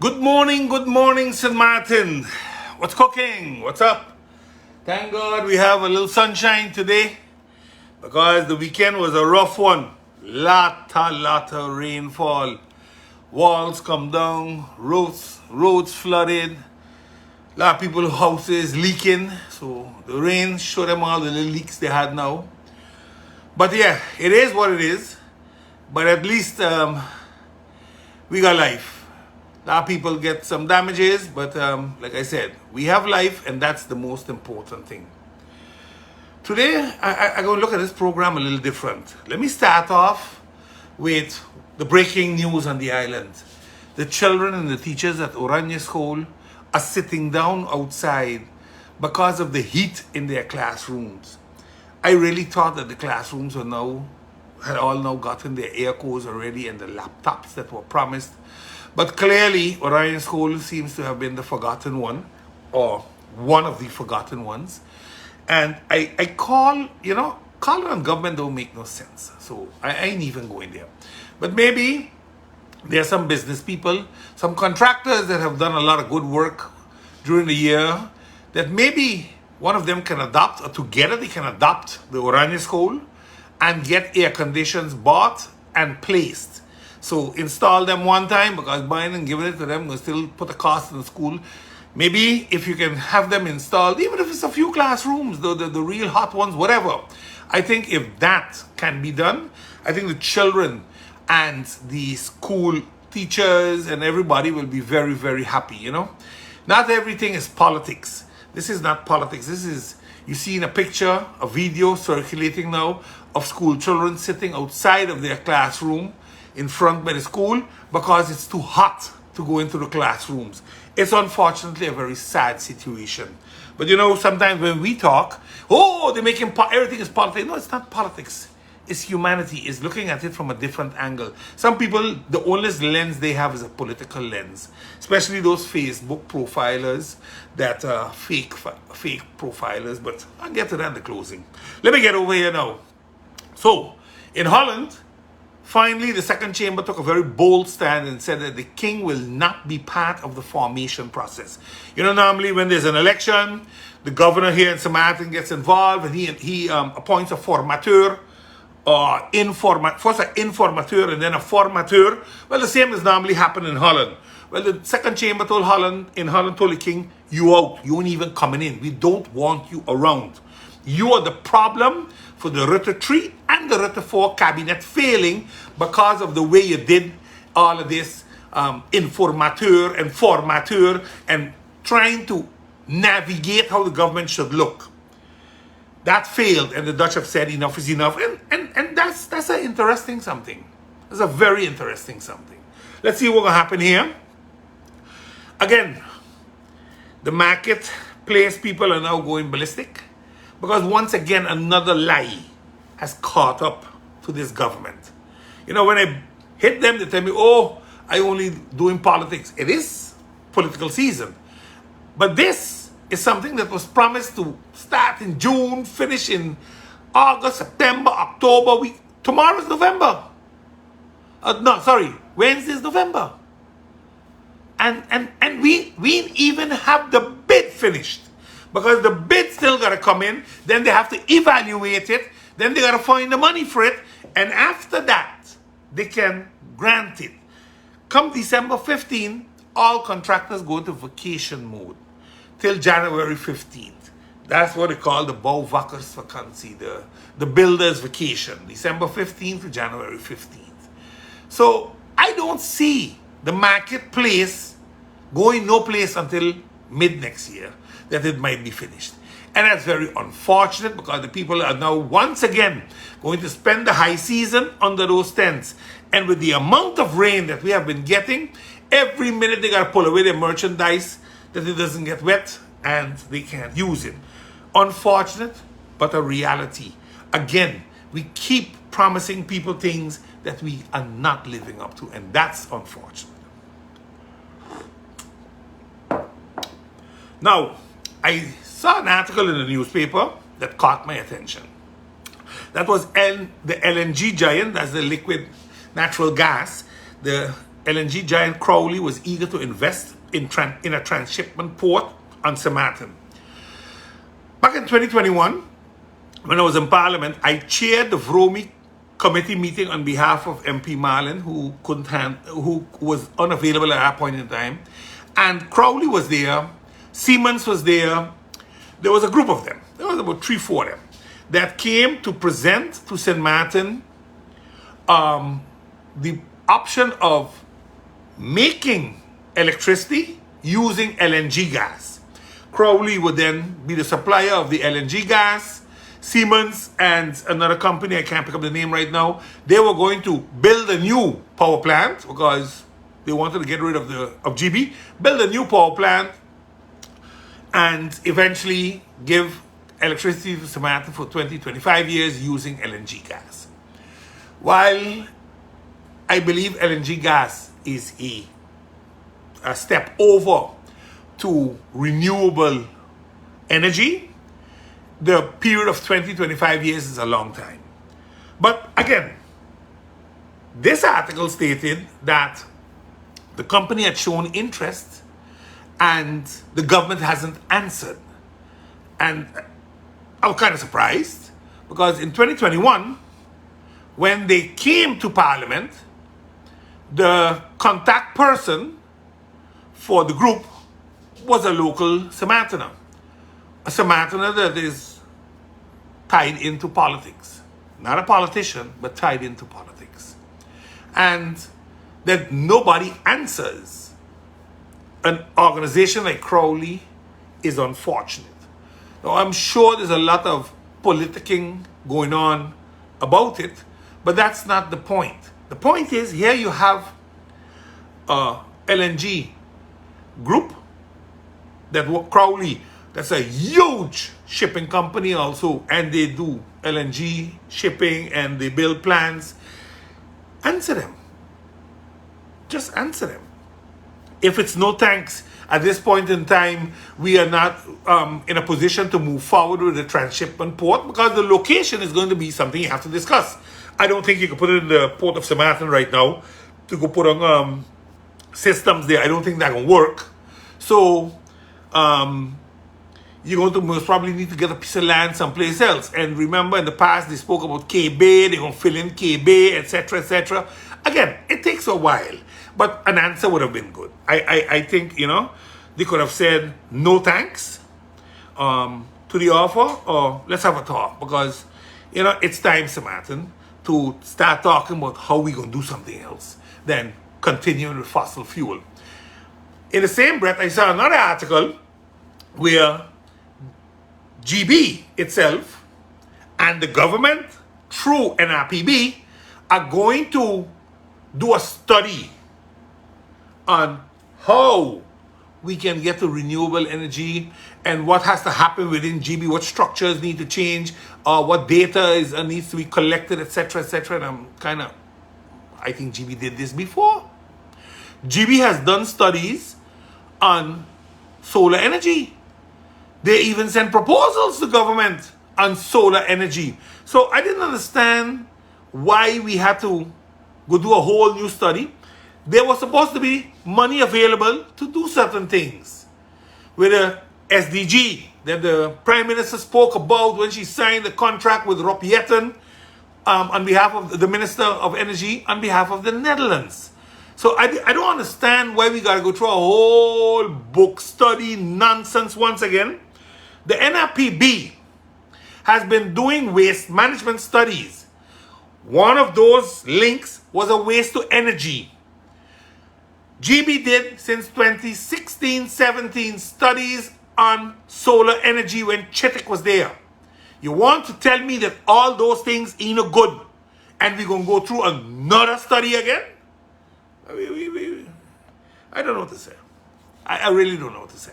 Good morning, St. Maarten. What's cooking? What's up? Thank God we have a little sunshine today because the weekend was a rough one. Lotta rainfall. Walls come down, roads flooded. A lot of people's houses leaking. So the rain showed them all the little leaks they had now. But yeah, it is what it is. But at least we got life. A lot of people get some damages, but like I said, we have life, and that's the most important thing. Today, I'm going to look at this program a little different. Let me start off with the breaking news on the island. The children and the teachers at Oranje School are sitting down outside because of the heat in their classrooms. I really thought that the classrooms had all now gotten their air cores already and the laptops that were promised. But clearly, Orion School seems to have been the forgotten one, or one of the forgotten ones. And I calling on government don't make no sense. So I ain't even going there. But maybe there are some business people, some contractors that have done a lot of good work during the year, that maybe one of them can adopt, or together they can adopt the Oranje School and get air conditions bought and placed. So install them one time, because buying and giving it to them will still put a cost in the school. Maybe if you can have them installed, even if it's a few classrooms, the real hot ones, whatever. I think if that can be done, I think the children and the school teachers and everybody will be very, very happy, Not everything is politics. This is not politics. This is, you see in a picture, a video circulating now of school children sitting outside of their classroom in front by the school because it's too hot to go into the classrooms. It's unfortunately a very sad situation. But sometimes when we talk, they're making everything is politics. No, it's not politics. It's humanity. It's looking at it from a different angle. Some people, the only lens they have is a political lens, especially those Facebook profilers that are fake profilers. But I'll get to that in the closing. Let me get over here now. So, in Holland, finally, the second chamber took a very bold stand and said that the king will not be part of the formation process. Normally when there's an election, the governor here in St. Maarten gets involved and he appoints a formateur, or first an informateur and then a formateur. Well, the same has normally happened in Holland. Well, the second chamber told the king, you out, you ain't even coming in. We don't want you around. You are the problem for the Rutte 3 and the Rutte 4 cabinet failing because of the way you did all of this informateur and formateur and trying to navigate how the government should look. That failed, and the Dutch have said enough is enough, and that's an interesting something. That's a very interesting something. Let's see what's going to happen here. Again, the marketplace people are now going ballistic, because once again, another lie has caught up to this government. When I hit them, they tell me, I only doing politics. It is political season. But this is something that was promised to start in June, finish in August, September, October. Tomorrow's November. Wednesday's November. And we even have the bid finished. Because the bid still got to come in, then they have to evaluate it, then they got to find the money for it, and after that, they can grant it. Come December 15, all contractors go into vacation mode till January 15th. That's what they call the bouwvakkersvakantie, the builder's vacation, December 15th to January 15th. So I don't see the marketplace going no place until mid next year, that it might be finished. And that's very unfortunate, because the people are now once again going to spend the high season under those tents. And with the amount of rain that we have been getting, every minute they got to pull away their merchandise that it doesn't get wet and they can't use it. Unfortunate, but a reality. Again, we keep promising people things that we are not living up to, and that's unfortunate. Now, I saw an article in the newspaper that caught my attention. That was the LNG giant, that's the liquid natural gas. The LNG giant Crowley was eager to invest in a transshipment port on St. Maarten. Back in 2021, when I was in Parliament, I chaired the VROMI committee meeting on behalf of MP Maarten, who was unavailable at that point in time. And Crowley was there, Siemens was there. There was a group of them. There was about 3-4 of them that came to present to St. Maarten the option of making electricity using LNG gas. Crowley would then be the supplier of the LNG gas. Siemens and another company, I can't pick up the name right now, they were going to build a new power plant because they wanted to get rid of GB, build a new power plant, and eventually give electricity to St. Maarten for 20-25 years using LNG gas. While I believe LNG gas is a step over to renewable energy, the period of 20-25 years is a long time. But again, this article stated that the company had shown interest and the government hasn't answered. And I was kind of surprised because in 2021, when they came to Parliament, the contact person for the group was a local St. Maartener. A St. Maartener that is tied into politics. Not a politician, but tied into politics. And that nobody answers an organization like Crowley is unfortunate. Now, I'm sure there's a lot of politicking going on about it, but that's not the point. The point is, here you have a LNG group that Crowley, that's a huge shipping company also, and they do LNG shipping and they build plants. Answer them. Just answer them. If it's no thanks, at this point in time, we are not in a position to move forward with the transshipment port because the location is going to be something you have to discuss. I don't think you can put it in the port of St. Maarten right now to go put on systems there. I don't think that can work. So you're going to most probably need to get a piece of land someplace else. And remember, in the past, they spoke about K-Bay, they're going to fill in K-Bay, etc., etc. Again, it takes a while, but an answer would have been good. I think, they could have said no thanks to the offer, or let's have a talk, because, it's time, St. Maarten, to start talking about how we're going to do something else than continuing with fossil fuel. In the same breath, I saw another article where GB itself and the government, through NRPB, are going to do a study on how we can get to renewable energy and what has to happen within GB, what structures need to change, what data needs to be collected, etc., etc. And I think GB did this before. GB has done studies on solar energy. They even sent proposals to government on solar energy. So I didn't understand why we had to go do a whole new study. There was supposed to be money available to do certain things. With the SDG that the Prime Minister spoke about when she signed the contract with Rob Jetten on behalf of the Minister of Energy on behalf of the Netherlands. So I don't understand why we got to go through a whole book study nonsense once again. The NRPB has been doing waste management studies. One of those links was a waste to energy. GB did since 2016-17 studies on solar energy when Chetik was there. You want to tell me that all those things ain't no good and we're going to go through another study again? I don't know what to say. I really don't know what to say.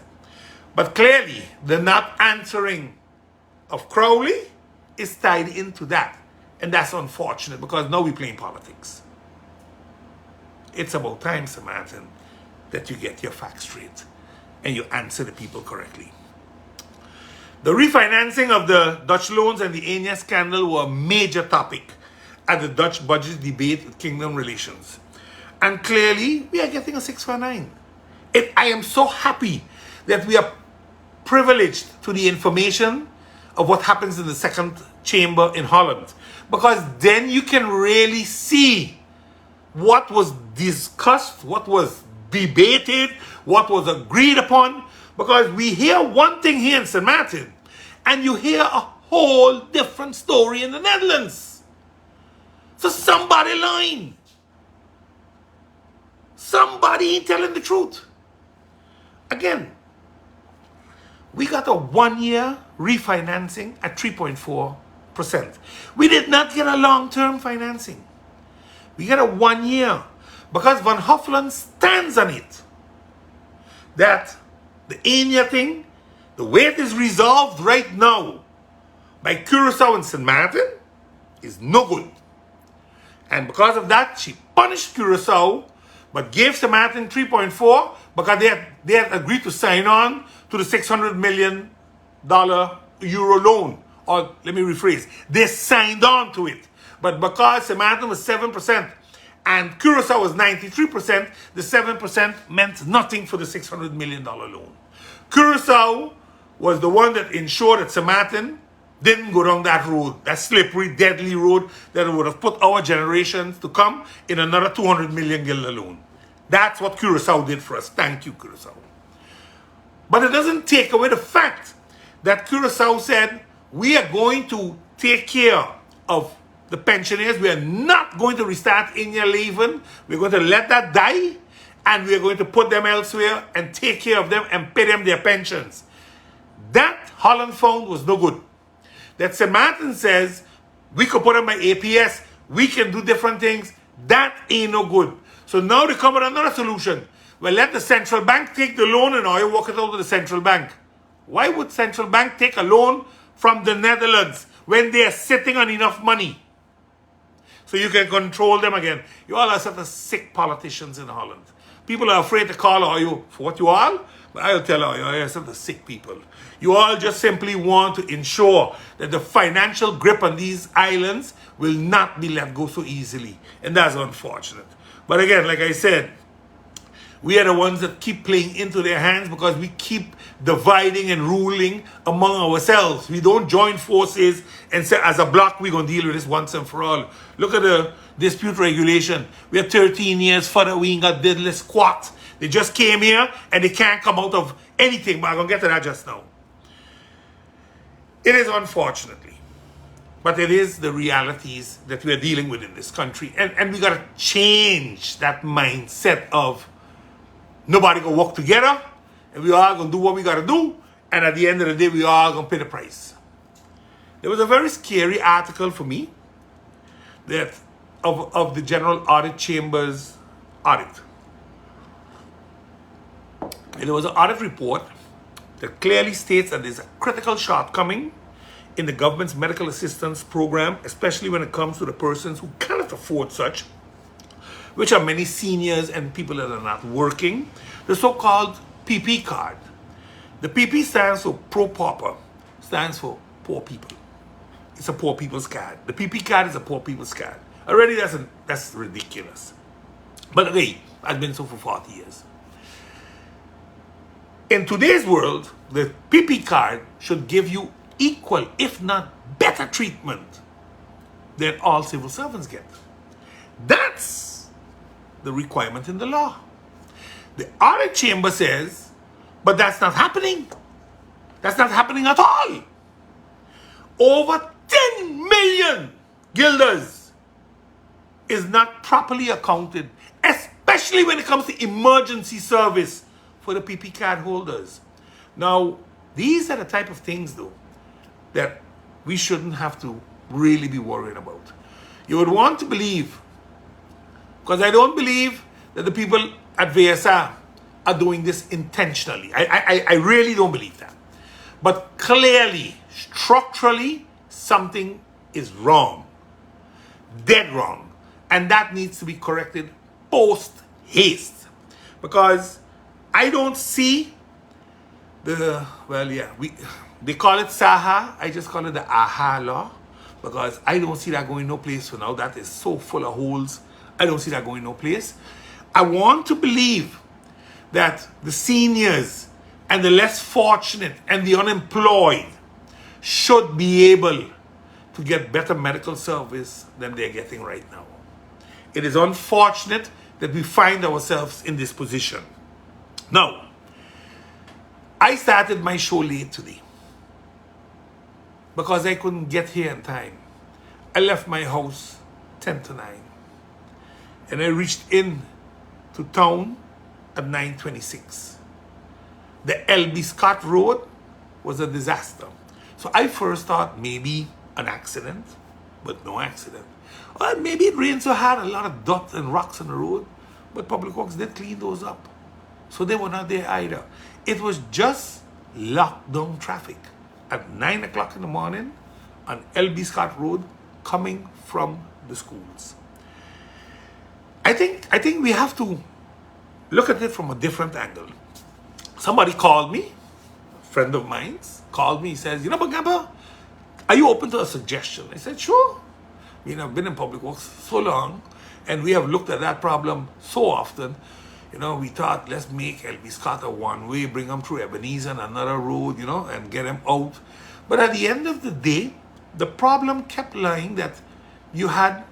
But clearly, the not answering of Crowley is tied into that. And that's unfortunate because now we're playing politics. It's about time, St. Maarten, that you get your facts straight and you answer the people correctly. The refinancing of the Dutch loans and the Enya scandal were a major topic at the Dutch budget debate with Kingdom relations. And clearly, we are getting a 619. I am so happy that we are privileged to the information of what happens in the second chamber in Holland. Because then you can really see what was discussed, what was debated, what was agreed upon. Because we hear one thing here in St. Maarten, and you hear a whole different story in the Netherlands. So somebody lying. Somebody ain't telling the truth. Again, we got a 1-year refinancing at 3.4%. We did not get a long-term financing. We got a 1 year because Van Hofland stands on it. That the Enya thing, the way it is resolved right now by Curaçao and St. Maarten is no good. And because of that, she punished Curaçao but gave St. Maarten 3.4 because they had agreed to sign on to the $600 million euro loan. Or let me rephrase, they signed on to it. But because St. Maarten was 7% and Curaçao was 93%, the 7% meant nothing for the $600 million loan. Curaçao was the one that ensured that St. Maarten didn't go down that road, that slippery, deadly road that would have put our generations to come in another 200 million gilda loan. That's what Curaçao did for us. Thank you, Curaçao. But it doesn't take away the fact that Curaçao said, we are going to take care of the pensioners. We are not going to restart in your leven. We're going to let that die, and we are going to put them elsewhere and take care of them and pay them their pensions. That Holland found was no good. That St. Maarten says, we could put them by APS, we can do different things. That ain't no good. So now they come with another solution. Well, let the central bank take the loan and you walk it out to the central bank. Why would central bank take a loan from the Netherlands when they are sitting on enough money? So you can control them again. You all are such a sick politicians in Holland. People are afraid to call you for what you are, but I'll tell you, you're such a sick people. You all just simply want to ensure that the financial grip on these islands will not be let go so easily. And that's unfortunate. But again, like I said, we are the ones that keep playing into their hands because we keep dividing and ruling among ourselves. We don't join forces and say, as a bloc, we're going to deal with this once and for all. Look at the dispute regulation. We are 13 years further, we ain't got diddly squat. They just came here and they can't come out of anything, but I'm going to get to that just now. It is unfortunately, but it is the realities that we are dealing with in this country. And we got to change that mindset of nobody going to work together and we all going to do what we got to do. And at the end of the day, we all going to pay the price. There was a very scary article for me that of the General Audit Chamber's audit. And there was an audit report that clearly states that there's a critical shortcoming in the government's medical assistance program, especially when it comes to the persons who cannot afford such, which are many seniors and people that are not working, the so-called PP card. The PP stands for pro-pauper, stands for poor people. It's a poor people's card. The PP card is a poor people's card. Already that's ridiculous. But hey, I've been so for 40 years. In today's world, the PP card should give you equal, if not better treatment than all civil servants get. That's the requirement in the law. The audit chamber says, but that's not happening. That's not happening at all. Over 10 million guilders is not properly accounted, especially when it comes to emergency service for the PP card holders. Now, these are the type of things, though, that we shouldn't have to really be worried about. You would want to believe, because I don't believe that the people at VSR are doing this intentionally. I really don't believe that. But clearly, structurally, something is wrong. Dead wrong. And that needs to be corrected post-haste. Because I don't see they call it SAHA. I just call it the AHA law. Because I don't see that going no place for now. That is so full of holes. I don't see that going no place. I want to believe that the seniors and the less fortunate and the unemployed should be able to get better medical service than they're getting right now. It is unfortunate that we find ourselves in this position. Now, I started my show late today because I couldn't get here in time. I left my house 10 to 9 and I reached in to town at 9:26. The LB Scott Road was a disaster. So I first thought maybe an accident, but no accident. Or maybe it rained so hard, a lot of dust and rocks on the road, but Public Works did clean those up. So they were not there either. It was just lockdown traffic at 9 o'clock in the morning on LB Scott Road coming from the schools. I think we have to look at it from a different angle. Somebody called me, a friend of mine called me, he says, Bagamba, are you open to a suggestion? I said, sure. I've been in Public Works so long, and we have looked at that problem so often. We thought, let's make LB Scott a one-way, bring them through Ebenezer and another road, and get them out. But at the end of the day, the problem kept lying that you had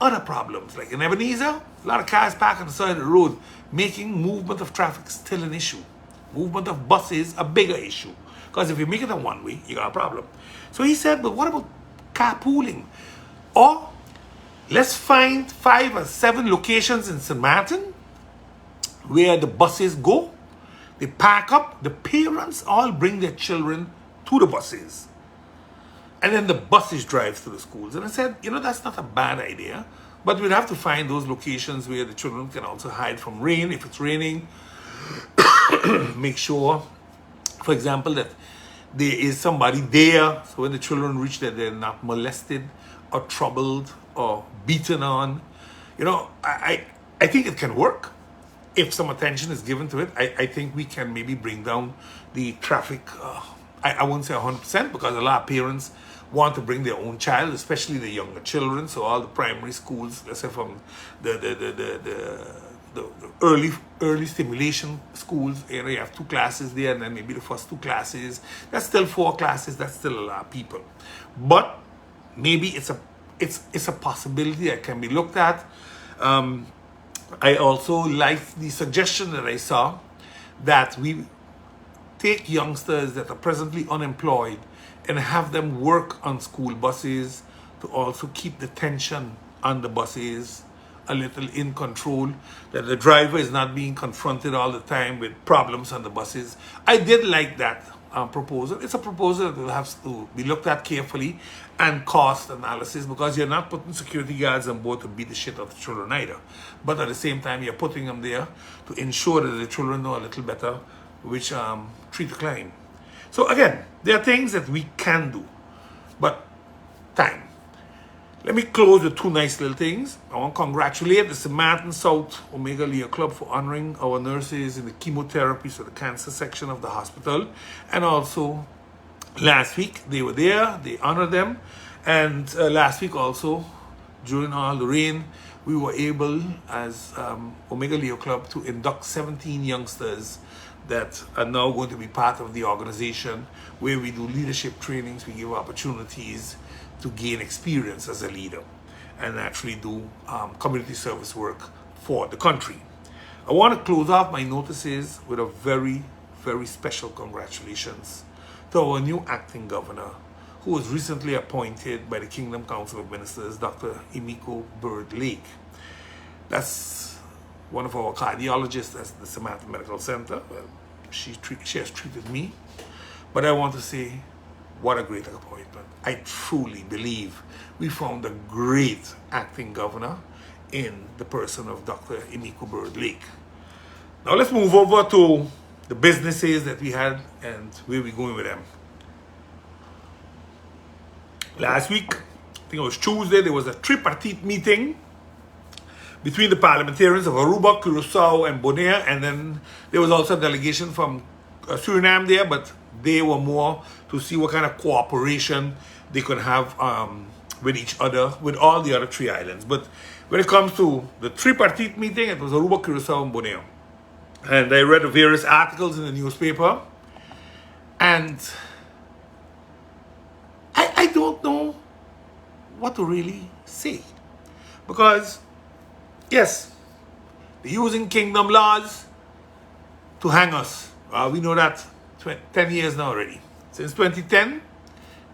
other problems. Like in Ebenezer, a lot of cars parked on the side of the road, making movement of traffic still an issue. Movement of buses, a bigger issue. Because if you make it a one-way, you got a problem. So he said, but what about carpooling? Or let's find 5 or 7 locations in St. Maarten where the buses go. They pack up, the parents all bring their children to the buses. And then the buses drive to the schools. And I said, that's not a bad idea. But we'd have to find those locations where the children can also hide from rain if it's raining. Make sure, for example, that there is somebody there, so when the children reach there, they're not molested or troubled or beaten on. I think it can work if some attention is given to it. I think we can maybe bring down the traffic. I won't say 100% because a lot of parents want to bring their own child, especially the younger children. So all the primary schools, let's say from the early stimulation schools, you have 2 classes there, and then maybe the first 2 classes. That's still 4 classes. That's still a lot of people. But maybe it's a possibility that can be looked at. I also like the suggestion that I saw that we take youngsters that are presently unemployed and have them work on school buses to also keep the tension on the buses a little in control, that the driver is not being confronted all the time with problems on the buses. I did like that proposal. It's a proposal that will have to be looked at carefully and cost analysis, because you're not putting security guards on board to beat the shit out of the children either. But at the same time, you're putting them there to ensure that the children know a little better which tree to climb. So again, there are things that we can do, but time. Let me close with 2 nice little things. I want to congratulate the St. Maarten South Omega Leo Club for honoring our nurses in the chemotherapy, so the cancer section of the hospital. And also, last week, they were there, they honored them. And last week also, during all the rain, we were able, as Omega Leo Club, to induct 17 youngsters that are now going to be part of the organization, where we do leadership trainings, we give opportunities to gain experience as a leader and actually do community service work for the country. I want to close off my notices with a very, very special congratulations to our new acting governor, who was recently appointed by the Kingdom Council of Ministers, Dr. Emiko Bird Lake. That's one of our cardiologists at the St. Maarten Medical Center. Well, she has treated me, but I want to say, what a great appointment. I truly believe we found a great acting governor in the person of Dr. Emiko Bird Lake. Now let's move over to the businesses that we had and where we're going with them. Last week, I think it was Tuesday, there was a tripartite meeting between the parliamentarians of Aruba, Curaçao, and Bonaire, and then there was also a delegation from Suriname there, but they were more to see what kind of cooperation they could have with each other, with all the other 3 islands. But when it comes to the tripartite meeting, it was Aruba, Curacao, and Borneo. And I read the various articles in the newspaper, and I don't know what to really say. Because, yes, they're using kingdom laws to hang us. We know that 10 years now already. Since 2010,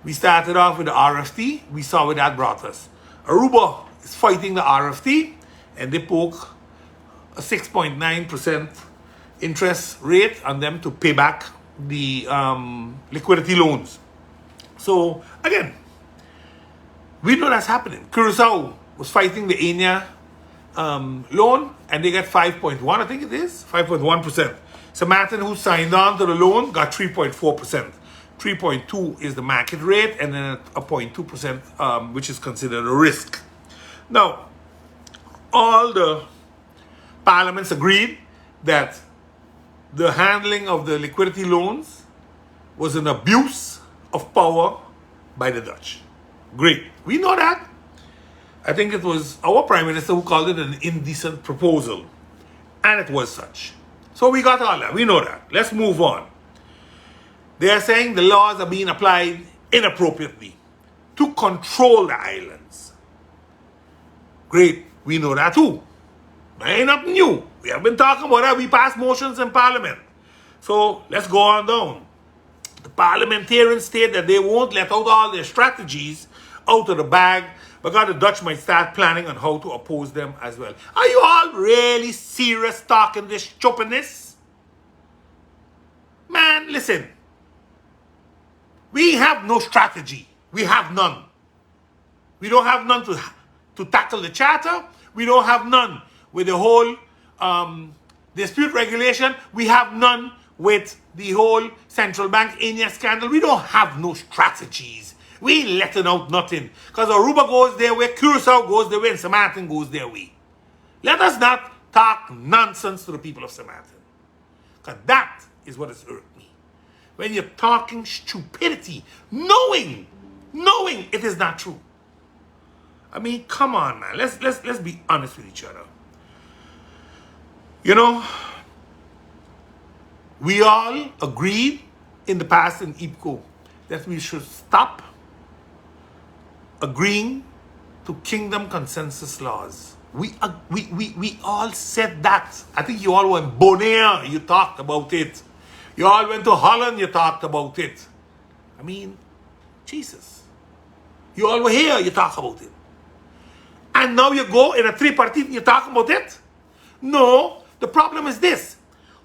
we started off with the RFT. We saw where that brought us. Aruba is fighting the RFT, and they poke a 6.9% interest rate on them to pay back the liquidity loans. So, again, we know that's happening. Curacao was fighting the ENA loan, and they get 5.1, I think it is, 5.1%. So Maarten, who signed on to the loan, got 3.4%. 3.2 is the market rate, and then a 0.2%, which is considered a risk. Now, all the parliaments agreed that the handling of the liquidity loans was an abuse of power by the Dutch. Great. We know that. I think it was our Prime Minister who called it an indecent proposal. And it was such. So we got all that. We know that. Let's move on. They are saying the laws are being applied inappropriately to control the islands. Great. We know that too. That ain't nothing new. We have been talking about that. We passed motions in Parliament. So let's go on down. The parliamentarians state that they won't let out all their strategies out of the bag because the Dutch might start planning on how to oppose them as well. Are you all really serious talking this stupidness? Man, listen. We have no strategy. We have none. We don't have none to tackle the charter. We don't have none with the whole dispute regulation. We have none with the whole central bank ENA scandal. We don't have no strategies. We ain't letting out nothing. Because Aruba goes their way, Curacao goes their way, and St. Maarten goes their way. Let us not talk nonsense to the people of St. Maarten. Because that is what has hurt me. When you're talking stupidity, knowing it is not true. I mean, come on, man. Let's be honest with each other. You know, we all agreed in the past in IPCO that we should stop agreeing to kingdom consensus laws. We all said that. I think you all were in Borneo, you talked about it. You all went to Holland, you talked about it. I mean, Jesus. You all were here, you talk about it. And now you go in a tripartite and you talk about it? No, the problem is this.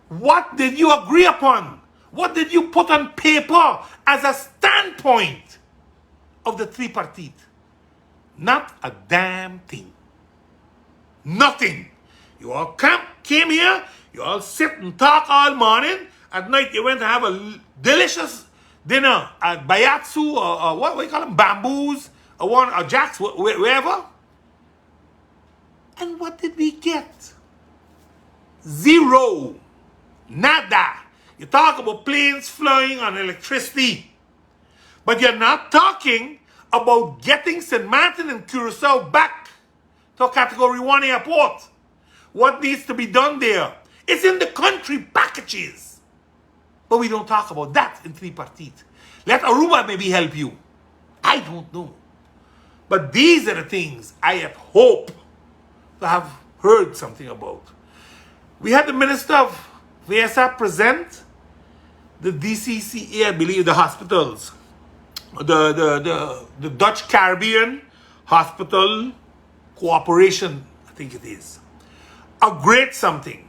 What did you agree upon? What did you put on paper as a standpoint of the tripartite? Not a damn thing. Nothing. You all came here, you all sit and talk all morning. At night you went to have a delicious dinner at Bayatsu or what do you call them? Bamboos or Jack's, wherever. And what did we get? Zero. Nada. You talk about planes flying on electricity. But you're not talking about getting St. Maarten and Curacao back to Category 1 airport. What needs to be done there? It's in the country packages. But we don't talk about that in tripartite. Let Aruba maybe help you. I don't know. But these are the things I had hoped to have heard something about. We had the Minister of VSA present the DCCA, I believe, the hospitals. The Dutch Caribbean Hospital Cooperation, I think it is. A great something.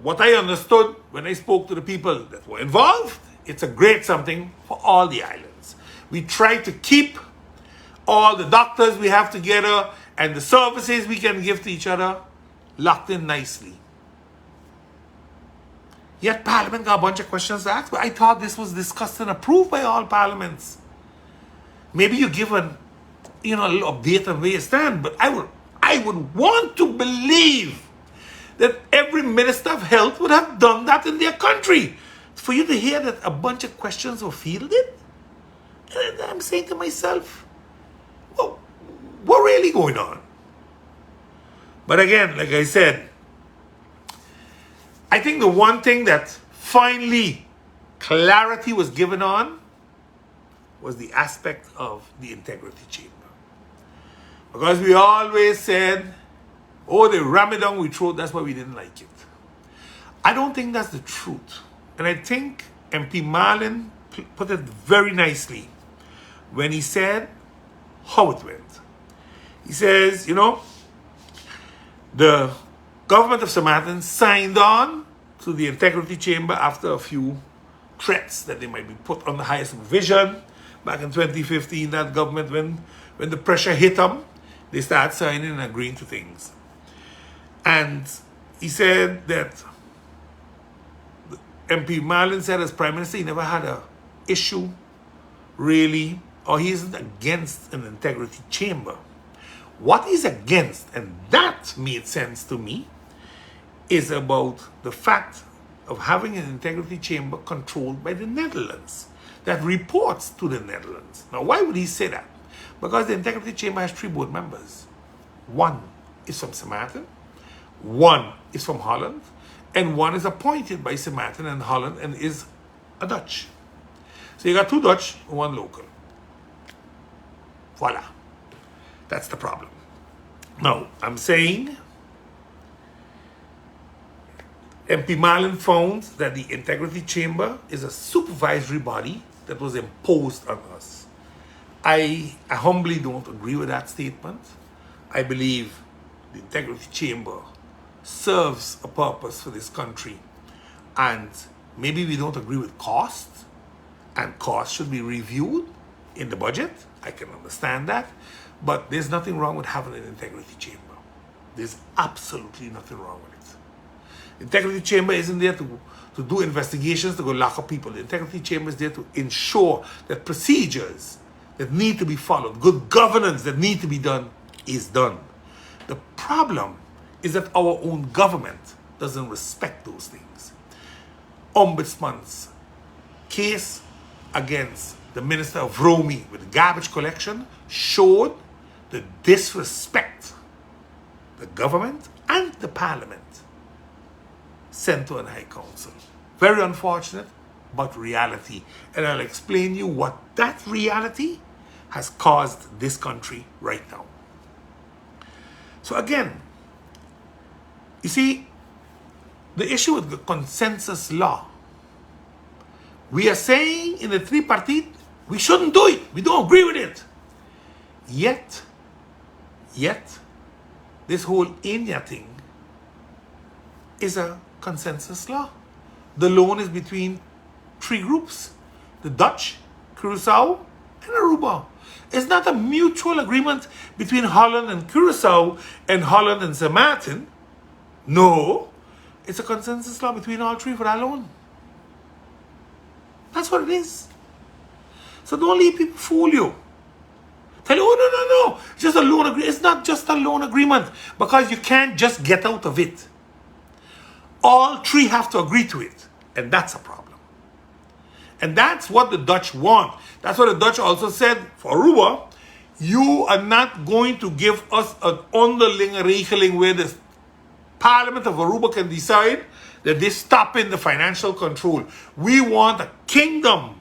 What I understood when I spoke to the people that were involved, it's a great something for all the islands. We try to keep all the doctors we have together and the services we can give to each other locked in nicely. Yet Parliament got a bunch of questions to ask, but I thought this was discussed and approved by all parliaments. Maybe you give a little update on where you stand, but I would want to believe that every Minister of Health would have done that in their country. For you to hear that a bunch of questions were fielded, and I'm saying to myself, well, what really going on? But again, like I said, I think the one thing that finally clarity was given on was the aspect of the integrity chamber. Because we always said, oh, they ram it down we throat, that's why we didn't like it. I don't think that's the truth. And I think MP Maarten put it very nicely when he said how it went. He says, you know, the government of St. Maarten signed on to the integrity chamber after a few threats that they might be put on the highest supervision. Back in 2015, that government, when the pressure hit them, they started signing and agreeing to things. And he said that MP Maarten said as Prime Minister he never had an issue really, or he isn't against an integrity chamber. What he's against, and that made sense to me, is about the fact of having an integrity chamber controlled by the Netherlands that reports to the Netherlands. Now, why would he say that? Because the integrity chamber has 3 board members. 1 is from St. Maarten, 1 is from Holland, and 1 is appointed by St. Maarten and Holland and is a Dutch. So you got 2 Dutch and 1 local. Voila. That's the problem. Now, I'm saying MP Maarten found that the integrity chamber is a supervisory body that was imposed on us. I humbly don't agree with that statement. I believe the integrity chamber serves a purpose for this country, and maybe we don't agree with cost, and cost should be reviewed in the budget. I can understand that, but there's nothing wrong with having an integrity chamber. There's absolutely nothing wrong with it. The integrity chamber isn't there to do investigations, to go lock up people. The integrity chamber is there to ensure that procedures that need to be followed, good governance that need to be done, is done. The problem is that our own government doesn't respect those things. Ombudsman's case against the Minister of Romy with garbage collection showed the disrespect the government and the Parliament Centre and High Council. Very unfortunate, but reality. And I'll explain you what that reality has caused this country right now. So again, you see, the issue with the consensus law, we are saying in the Tripartite, we shouldn't do it. We don't agree with it. Yet, this whole Enya thing is a consensus law. The loan is between 3 groups, the Dutch, Curaçao, and Aruba. It's not a mutual agreement between Holland and Curaçao and Holland and St. Maarten. No, it's a consensus law between all 3 for that loan. That's what it is. So don't let people fool you. Tell you, oh, no, it's just a loan agreement. It's not just a loan agreement, because you can't just get out of it. All 3 have to agree to it, and that's a problem. And that's what the Dutch want. That's what the Dutch also said for Aruba. You are not going to give us an underling regeling where the Parliament of Aruba can decide that they stop in the financial control. We want a kingdom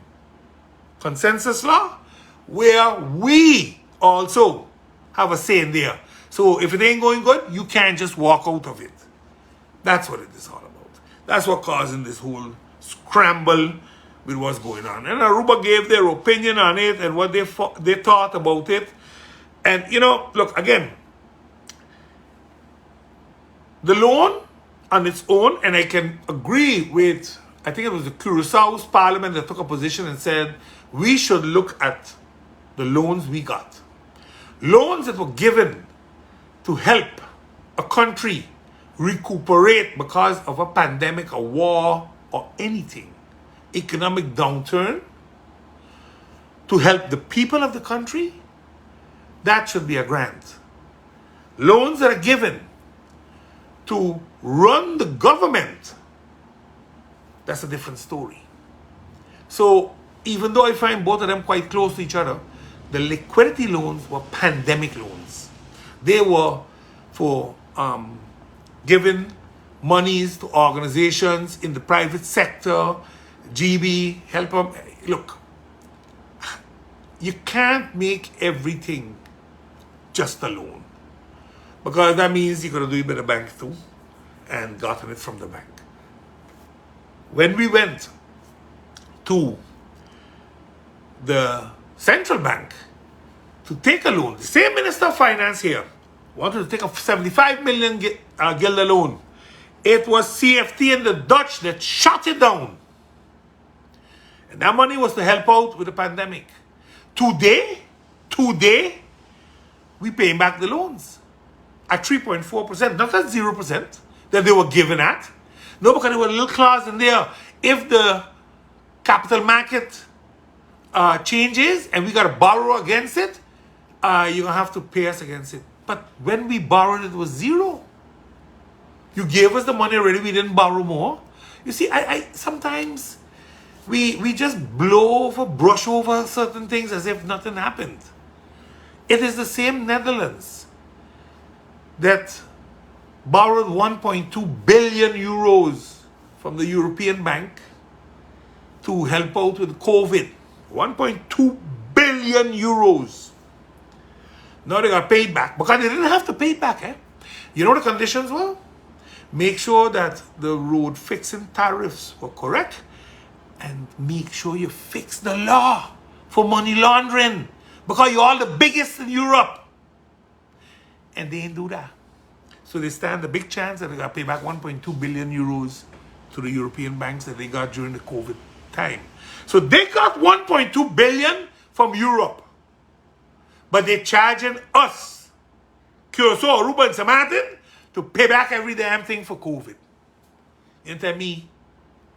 consensus law where we also have a say in there. So if it ain't going good, you can't just walk out of it. That's what it is all about. That's what causing this whole scramble with what's going on. And Aruba gave their opinion on it and what they thought about it. And, you know, look, again, the loan on its own, and I can agree with, I think it was the Curaçao's parliament that took a position and said, we should look at the loans we got. Loans that were given to help a country recuperate because of a pandemic, a war, or anything. Economic downturn, to help the people of the country, that should be a grant. Loans that are given to run the government, that's a different story. So even though I find both of them quite close to each other, the liquidity loans were pandemic loans. They were for giving monies to organizations in the private sector, GB, help them. Look, you can't make everything just a loan, because that means you're going to do it by the bank too, and gotten it from the bank. When we went to the central bank to take a loan, the same Minister of Finance here wanted to take a 75 million guilder loan. It was CFT and the Dutch that shut it down. And that money was to help out with the pandemic. Today, we paying back the loans at 3.4%, not at 0% that they were given at. No, because there was a little clause in there. If the capital market changes and we got to borrow against it, you're going to have to pay us against it. But when we borrowed, it was zero. You gave us the money already, we didn't borrow more. You see, I sometimes we just brush over certain things as if nothing happened. It is the same Netherlands that borrowed 1.2 billion euros from the European Bank to help out with COVID. 1.2 billion euros. Now they got paid back, because they didn't have to pay it back. You know what the conditions were? Make sure that the road fixing tariffs were correct, and make sure you fix the law for money laundering, because you're all the biggest in Europe. And they didn't do that. So they stand a big chance that they got to pay back 1.2 billion euros to the European banks that they got during the COVID time. So they got 1.2 billion from Europe, but they're charging us, Curacao, Aruba, and St. Maarten, to pay back every damn thing for COVID. You tell me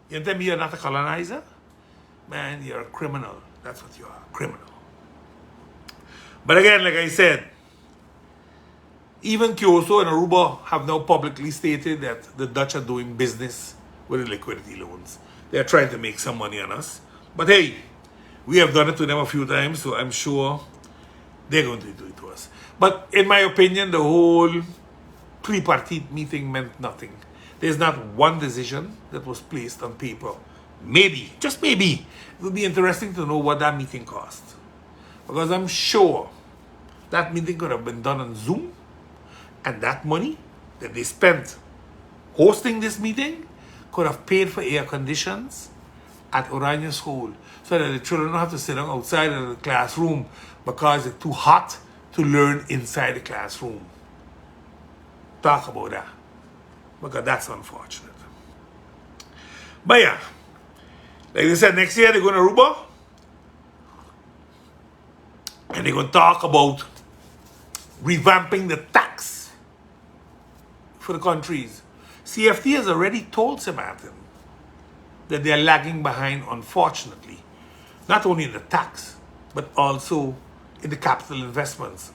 you're not a colonizer? Man, you're a criminal. That's what you are, a criminal. But again, like I said, even Curacao and Aruba have now publicly stated that the Dutch are doing business with the liquidity loans. They're trying to make some money on us. But hey, we have done it to them a few times, so I'm sure they're going to do it to us. But in my opinion, the whole tripartite meeting meant nothing. There's not one decision that was placed on paper. Maybe, just maybe, it would be interesting to know what that meeting cost. Because I'm sure that meeting could have been done on Zoom, and that money that they spent hosting this meeting could have paid for air conditions at Oranje School, so that the children don't have to sit down outside of the classroom because it's too hot to learn inside the classroom. Talk about that, because that's unfortunate. But yeah, like they said, next year they're going to Aruba, and they're going to talk about revamping the tax for the countries. CFT has already told St. Maarten that they are lagging behind, unfortunately, not only in the tax, but also in the capital investments.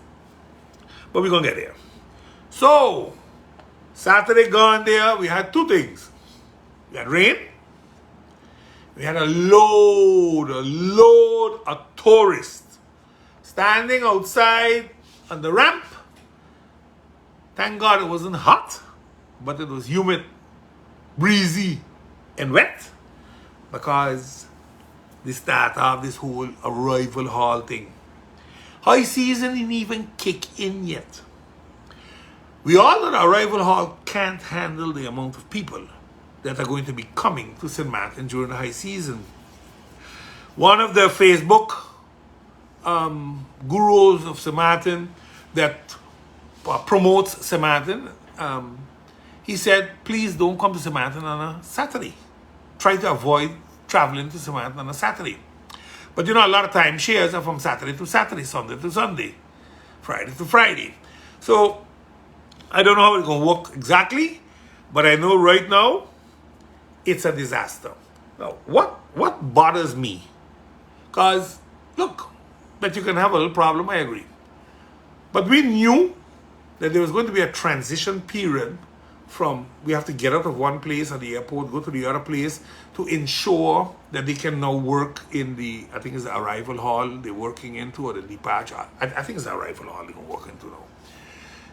But we're going to get there. So, Saturday gone there, we had two things. We had rain. We had a load of tourists standing outside on the ramp. Thank God it wasn't hot, but it was humid, breezy, and wet, because they start off this whole arrival hall thing. High season didn't even kick in yet. We all know the arrival hall can't handle the amount of people that are going to be coming to St. Maarten during the high season. One of the Facebook gurus of St. Maarten that promotes St. Maarten, he said, please don't come to St. Maarten on a Saturday. Try to avoid traveling to St. Maarten on a Saturday. But you know, a lot of time shares are from Saturday to Saturday, Sunday to Sunday, Friday to Friday. So I don't know how it's going to work exactly, but I know right now it's a disaster. Now, what bothers me? Because, look, that you can have a little problem, I agree. But we knew that there was going to be a transition period from we have to get out of one place at the airport, go to the other place to ensure that they can now work in the, I think it's the arrival hall they're working into, or the departure. I think it's the arrival hall they're going to work into now.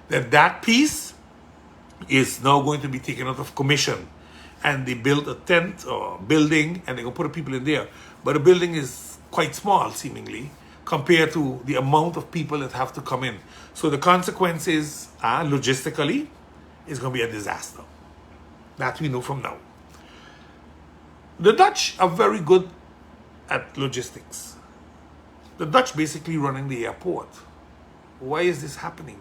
That piece is now going to be taken out of commission. And they built a tent or building and they're going to put people in there. But the building is quite small, seemingly, compared to the amount of people that have to come in. So the consequences, logistically, is going to be a disaster. That we know from now. The Dutch are very good at logistics. The Dutch basically running the airport. Why is this happening?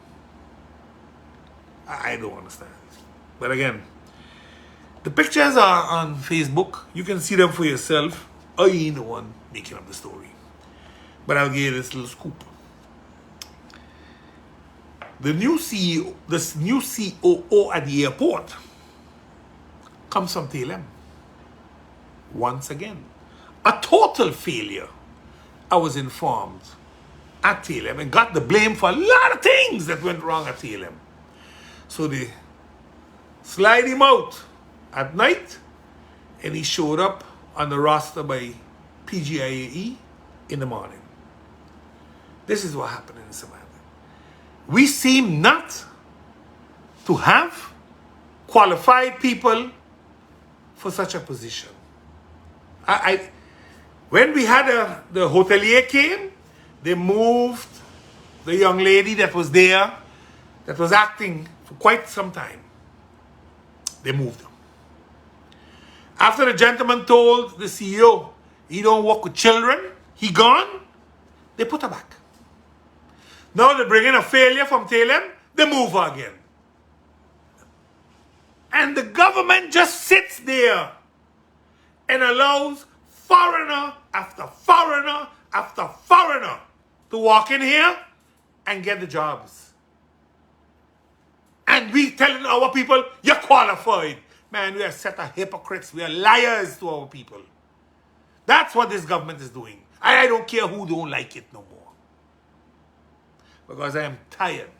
I don't understand. But again, the pictures are on Facebook. You can see them for yourself. I ain't the one making up the story. But I'll give you this little scoop. The new CEO, this new COO at the airport comes from TLM. Once again, a total failure. I was informed at TLM and got the blame for a lot of things that went wrong at TLM. So they slide him out at night and he showed up on the roster by PGIAE in the morning. This is what happened in Samantha. We seem not to have qualified people for such a position. When we had the hotelier came, they moved the young lady that was there, that was acting for quite some time. They moved her. After the gentleman told the CEO he don't work with children, he gone, they put her back. Now they bring in a failure from TLM, they move her again. And the government just sits there and allows foreigner after foreigner after foreigner to walk in here and get the jobs. And we telling our people, you're qualified. Man, we are a set of hypocrites. We are liars to our people. That's what this government is doing. I don't care who don't like it no more. Because I am tired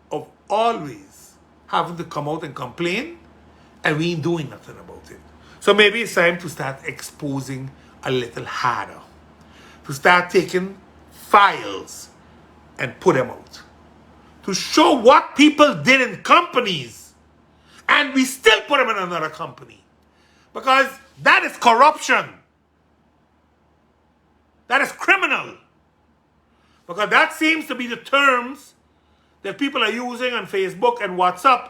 of always having to come out and complain and we ain't doing nothing about it. So maybe it's time to start exposing a little harder. To start taking files and put them out. To show what people did in companies. And we still put them in another company. Because that is corruption. That is criminal. Because that seems to be the terms that people are using on Facebook and WhatsApp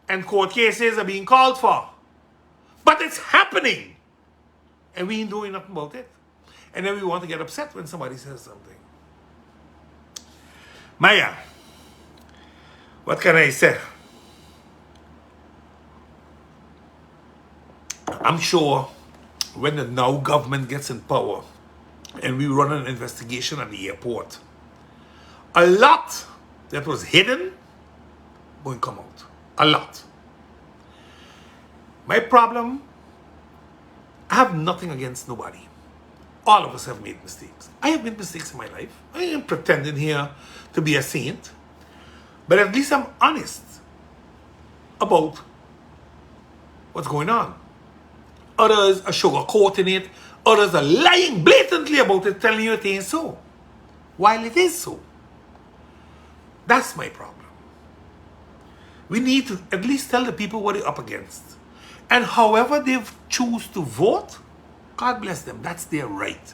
and court cases are being called for. But it's happening. And we ain't doing nothing about it. And then we want to get upset when somebody says something. Maya, what can I say? I'm sure when the now government gets in power and we run an investigation at the airport, a lot that was hidden will come out. A lot. My problem, I have nothing against nobody. All of us have made mistakes. I have made mistakes in my life. I ain't pretending here to be a saint. But at least I'm honest about what's going on. Others are sugarcoating it. Others are lying blatantly about it, telling you it ain't so. While it is so. That's my problem. We need to at least tell the people what they're up against. And however they choose to vote, God bless them. That's their right.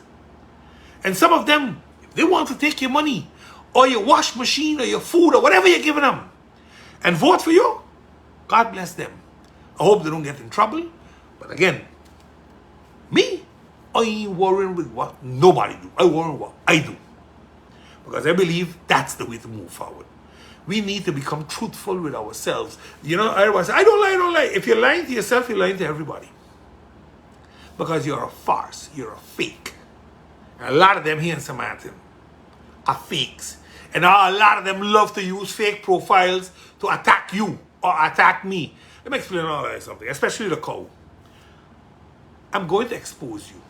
And some of them, if they want to take your money or your wash machine or your food or whatever you're giving them and vote for you, God bless them. I hope they don't get in trouble. But again, me, I ain't worrying with what nobody do. I worry what I do. Because I believe that's the way to move forward. We need to become truthful with ourselves. You know, everyone says, I don't lie. If you're lying to yourself, you're lying to everybody. Because you're a farce. You're a fake. And a lot of them here in Maarten are fakes. And a lot of them love to use fake profiles to attack you or attack me. Let me explain all that something, especially the cow. I'm going to expose you.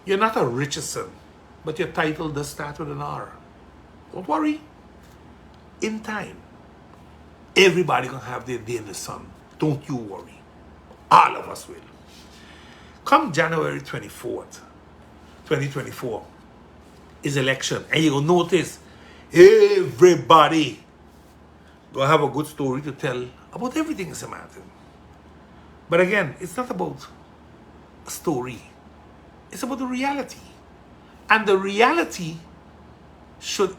You're not a Richardson, but your title does start with an R. Don't worry. In time, everybody gonna have their day in the sun. Don't you worry. All of us will. Come January 24th, 2024, is election. And you'll notice everybody Do I have a good story to tell about everything in St. Maarten? But again, it's not about a story. It's about the reality. And the reality should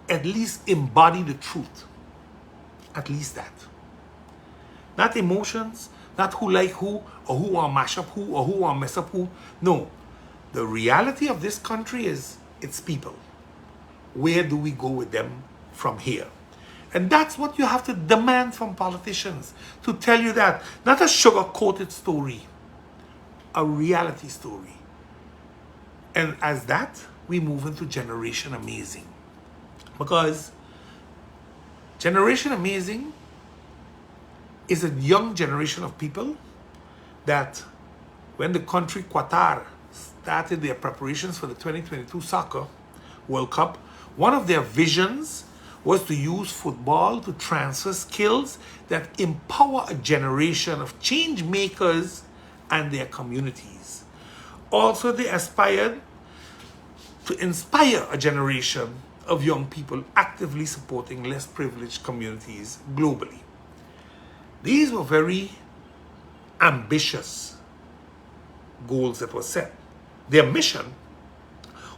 at least embody the truth. At least that. Not emotions, not who like who, or who want mash up who, or who want mess up who. No. The reality of this country is its people. Where do we go with them from here? And that's what you have to demand from politicians, to tell you that. Not a sugar-coated story, a reality story. And as that, we move into Generation Amazing. Because Generation Amazing is a young generation of people that when the country Qatar started their preparations for the 2022 Soccer World Cup, one of their visions was to use football to transfer skills that empower a generation of change makers and their communities. Also, they aspired to inspire a generation of young people actively supporting less privileged communities globally. These were very ambitious goals that were set. Their mission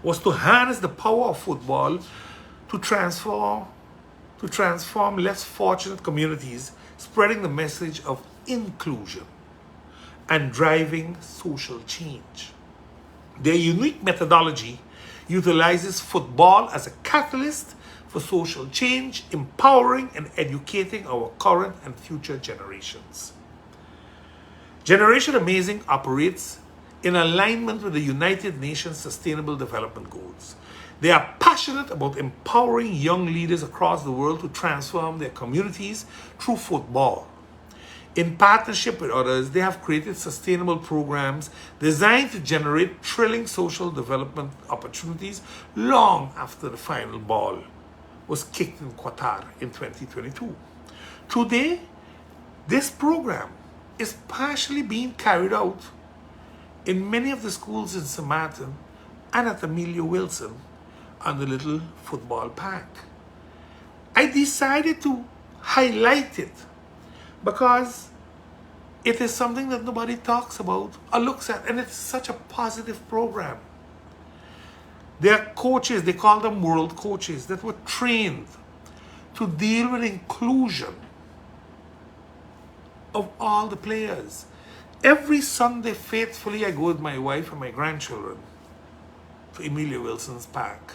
was to harness the power of football to transform less fortunate communities, spreading the message of inclusion and driving social change. Their unique methodology utilizes football as a catalyst for social change, empowering and educating our current and future generations. Generation Amazing operates in alignment with the United Nations Sustainable Development Goals. They are passionate about empowering young leaders across the world to transform their communities through football. In partnership with others, they have created sustainable programs designed to generate thrilling social development opportunities long after the final ball was kicked in Qatar in 2022. Today, this program is partially being carried out in many of the schools in St. Maarten and at Amelia Wilson on the little football park. I decided to highlight it because it is something that nobody talks about or looks at, and it's such a positive program. There are coaches, they call them world coaches, that were trained to deal with inclusion of all the players. Every Sunday, faithfully, I go with my wife and my grandchildren to Amelia Wilson's park.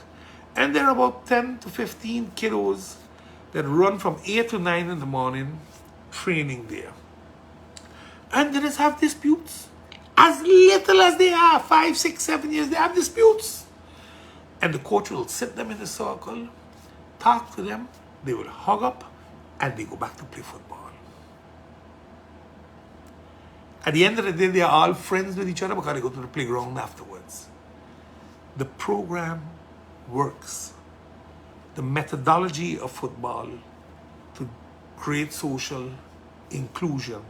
And there are about 10 to 15 kiddos that run from 8 to 9 in the morning training there. And they just have disputes. As little as they are, 5, 6, 7 years, they have disputes. And the coach will sit them in a circle, talk to them, they will hug up, and they go back to play football. At the end of the day, they are all friends with each other because they go to the playground afterwards. The program works. The methodology of football to create social inclusion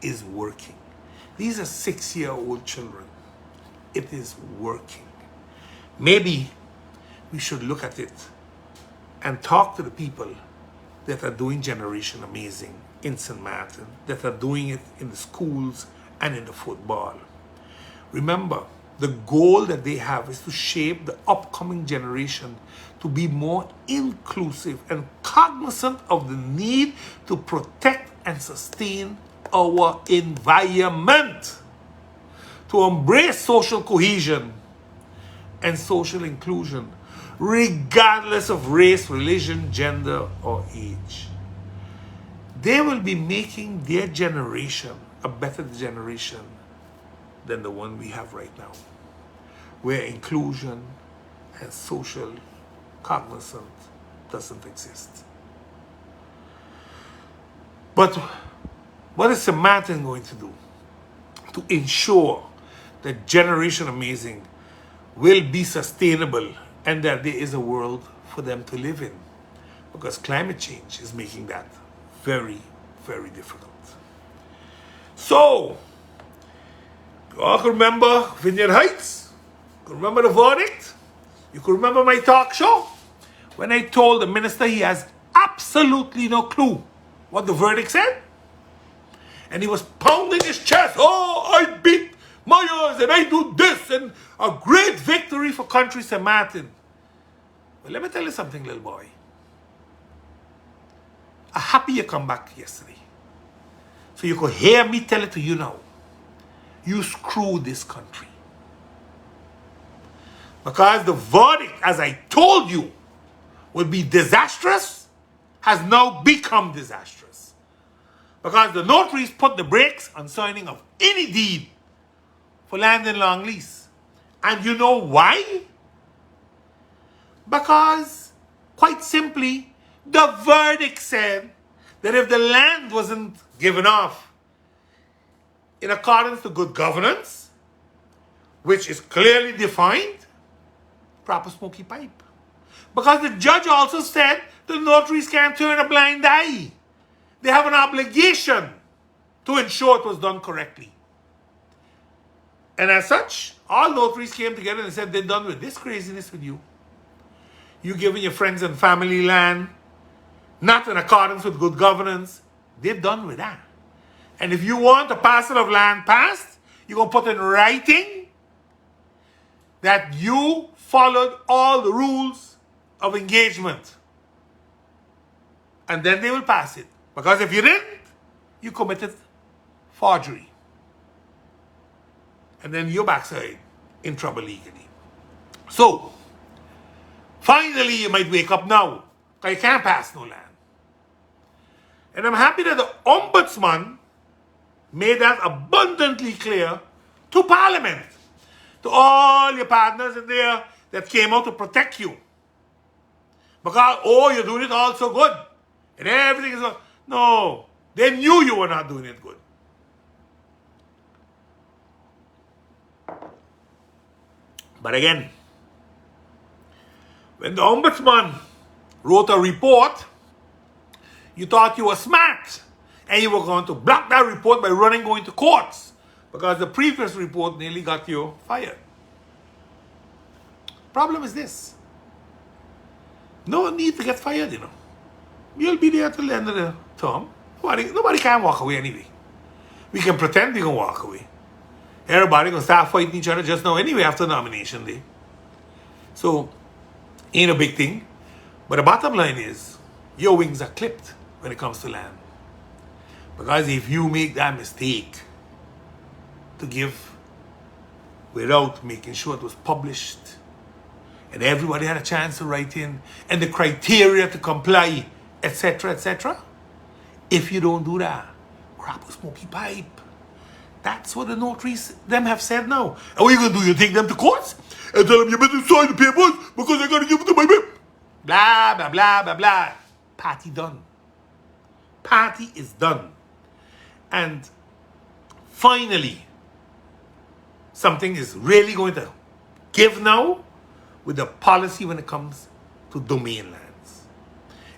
is working. These are 6-year-old children. It is working. Maybe we should look at it and talk to the people that are doing Generation Amazing in St. Maarten, that are doing it in the schools and in the football. Remember, the goal that they have is to shape the upcoming generation to be more inclusive and cognizant of the need to protect and sustain our environment, to embrace social cohesion and social inclusion, regardless of race, religion, gender, or age. They will be making their generation a better generation than the one we have right now, where inclusion and social cognizance doesn't exist. But what is St. Maarten going to do to ensure that Generation Amazing will be sustainable and that there is a world for them to live in? Because climate change is making that very, very difficult. So, you all can remember Vineyard Heights? You can remember the verdict? You can remember my talk show? When I told the minister he has absolutely no clue what the verdict said. And he was pounding his chest. Oh, I beat Myers and I do this and a great victory for country St. Maarten. But let me tell you something, little boy. I'm happy you come back yesterday. So you could hear me tell it to you now. You screw this country. Because the verdict, as I told you, would be disastrous, has now become disastrous. Because the notaries put the brakes on signing of any deed for land and long lease. And you know why? Because, quite simply, the verdict said that if the land wasn't given off in accordance to good governance, which is clearly defined, proper smoky pipe. Because the judge also said the notaries can't turn a blind eye. They have an obligation to ensure it was done correctly. And as such, all notaries came together and said they're done with this craziness with you. You giving your friends and family land, not in accordance with good governance. They're done with that. And if you want a parcel of land passed, you're going to put in writing that you followed all the rules of engagement. And then they will pass it. Because if you didn't, you committed forgery. And then you're backside in trouble legally. So, finally you might wake up now. Because you can't pass no land. And I'm happy that the Ombudsman made that abundantly clear to Parliament. To all your partners in there that came out to protect you. Because, oh, you're doing it all so good. And everything is... No, they knew you were not doing it good. But again, when the Ombudsman wrote a report, you thought you were smart. And you were going to block that report by going to courts. Because the previous report nearly got you fired. Problem is this. No need to get fired, you know. You'll be there till the end of the term. Nobody can walk away anyway. We can pretend we can walk away. Everybody gonna start fighting each other just now anyway after nomination day. So, ain't a big thing. But the bottom line is, your wings are clipped when it comes to land. Because if you make that mistake to give without making sure it was published and everybody had a chance to write in and the criteria to comply, etc., etc., if you don't do that, crap a smoky pipe. That's what the notaries them have said now. And what are you going to do? You take them to courts and tell them you better sign the papers because they're going to give it to my baby. Blah, blah, blah, blah, blah. Party done. Party is done. And finally, something is really going to give now with the policy when it comes to domain lands.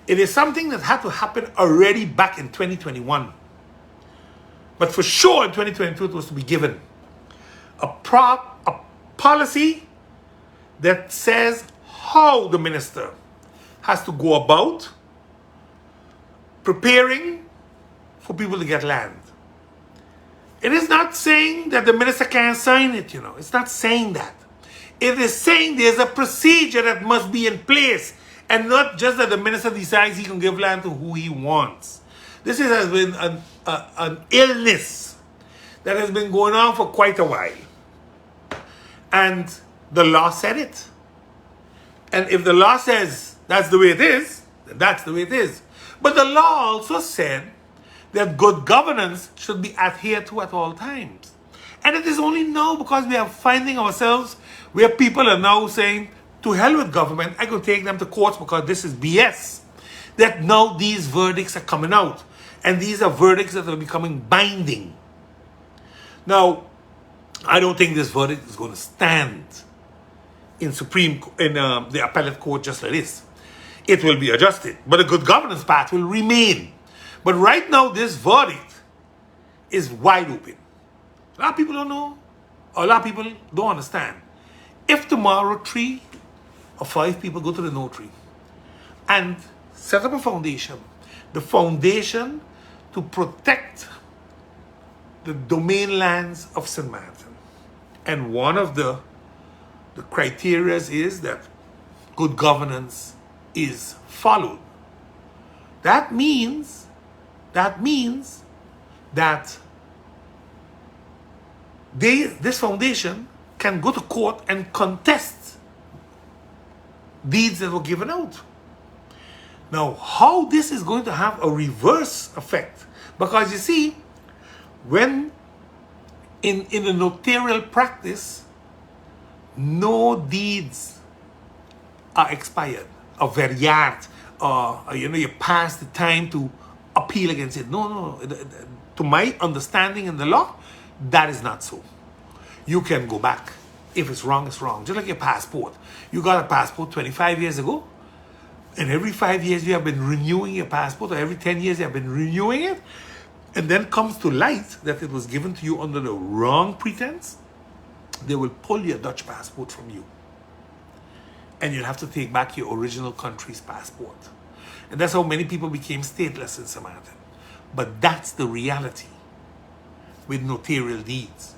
It is something that had to happen already back in 2021. But for sure in 2022 it was to be given. A policy that says how the minister has to go about preparing for people to get land. It is not saying that the minister can't sign it, you know. It's not saying that. It is saying there's a procedure that must be in place and not just that the minister decides he can give land to who he wants. This has been an illness that has been going on for quite a while. And the law said it. And if the law says that's the way it is, then that's the way it is. But the law also said that good governance should be adhered to at all times. And it is only now because we are finding ourselves where people are now saying, to hell with government, I could take them to courts because this is BS. That now these verdicts are coming out. And these are verdicts that are becoming binding. Now, I don't think this verdict is going to stand in the appellate court just like this. It will be adjusted. But the good governance part will remain. But right now, this verdict is wide open. A lot of people don't know. A lot of people don't understand. If tomorrow 3 or 5 people go to the notary and set up a foundation. The foundation to protect the domain lands of St. Maarten. And one of the criteria is that good governance is followed. That means that this foundation can go to court and contest deeds that were given out. Now, how this is going to have a reverse effect? Because you see, when in the notarial practice, no deeds are expired or variat, or you pass the time to appeal against it. No. To my understanding in the law, that is not so. You can go back. If it's wrong, it's wrong. Just like your passport. You got a passport 25 years ago, and every 5 years you have been renewing your passport, or every 10 years you have been renewing it, and then comes to light that it was given to you under the wrong pretense, they will pull your Dutch passport from you. And you'll have to take back your original country's passport. And that's how many people became stateless in St. Maarten. But that's the reality with notarial deeds.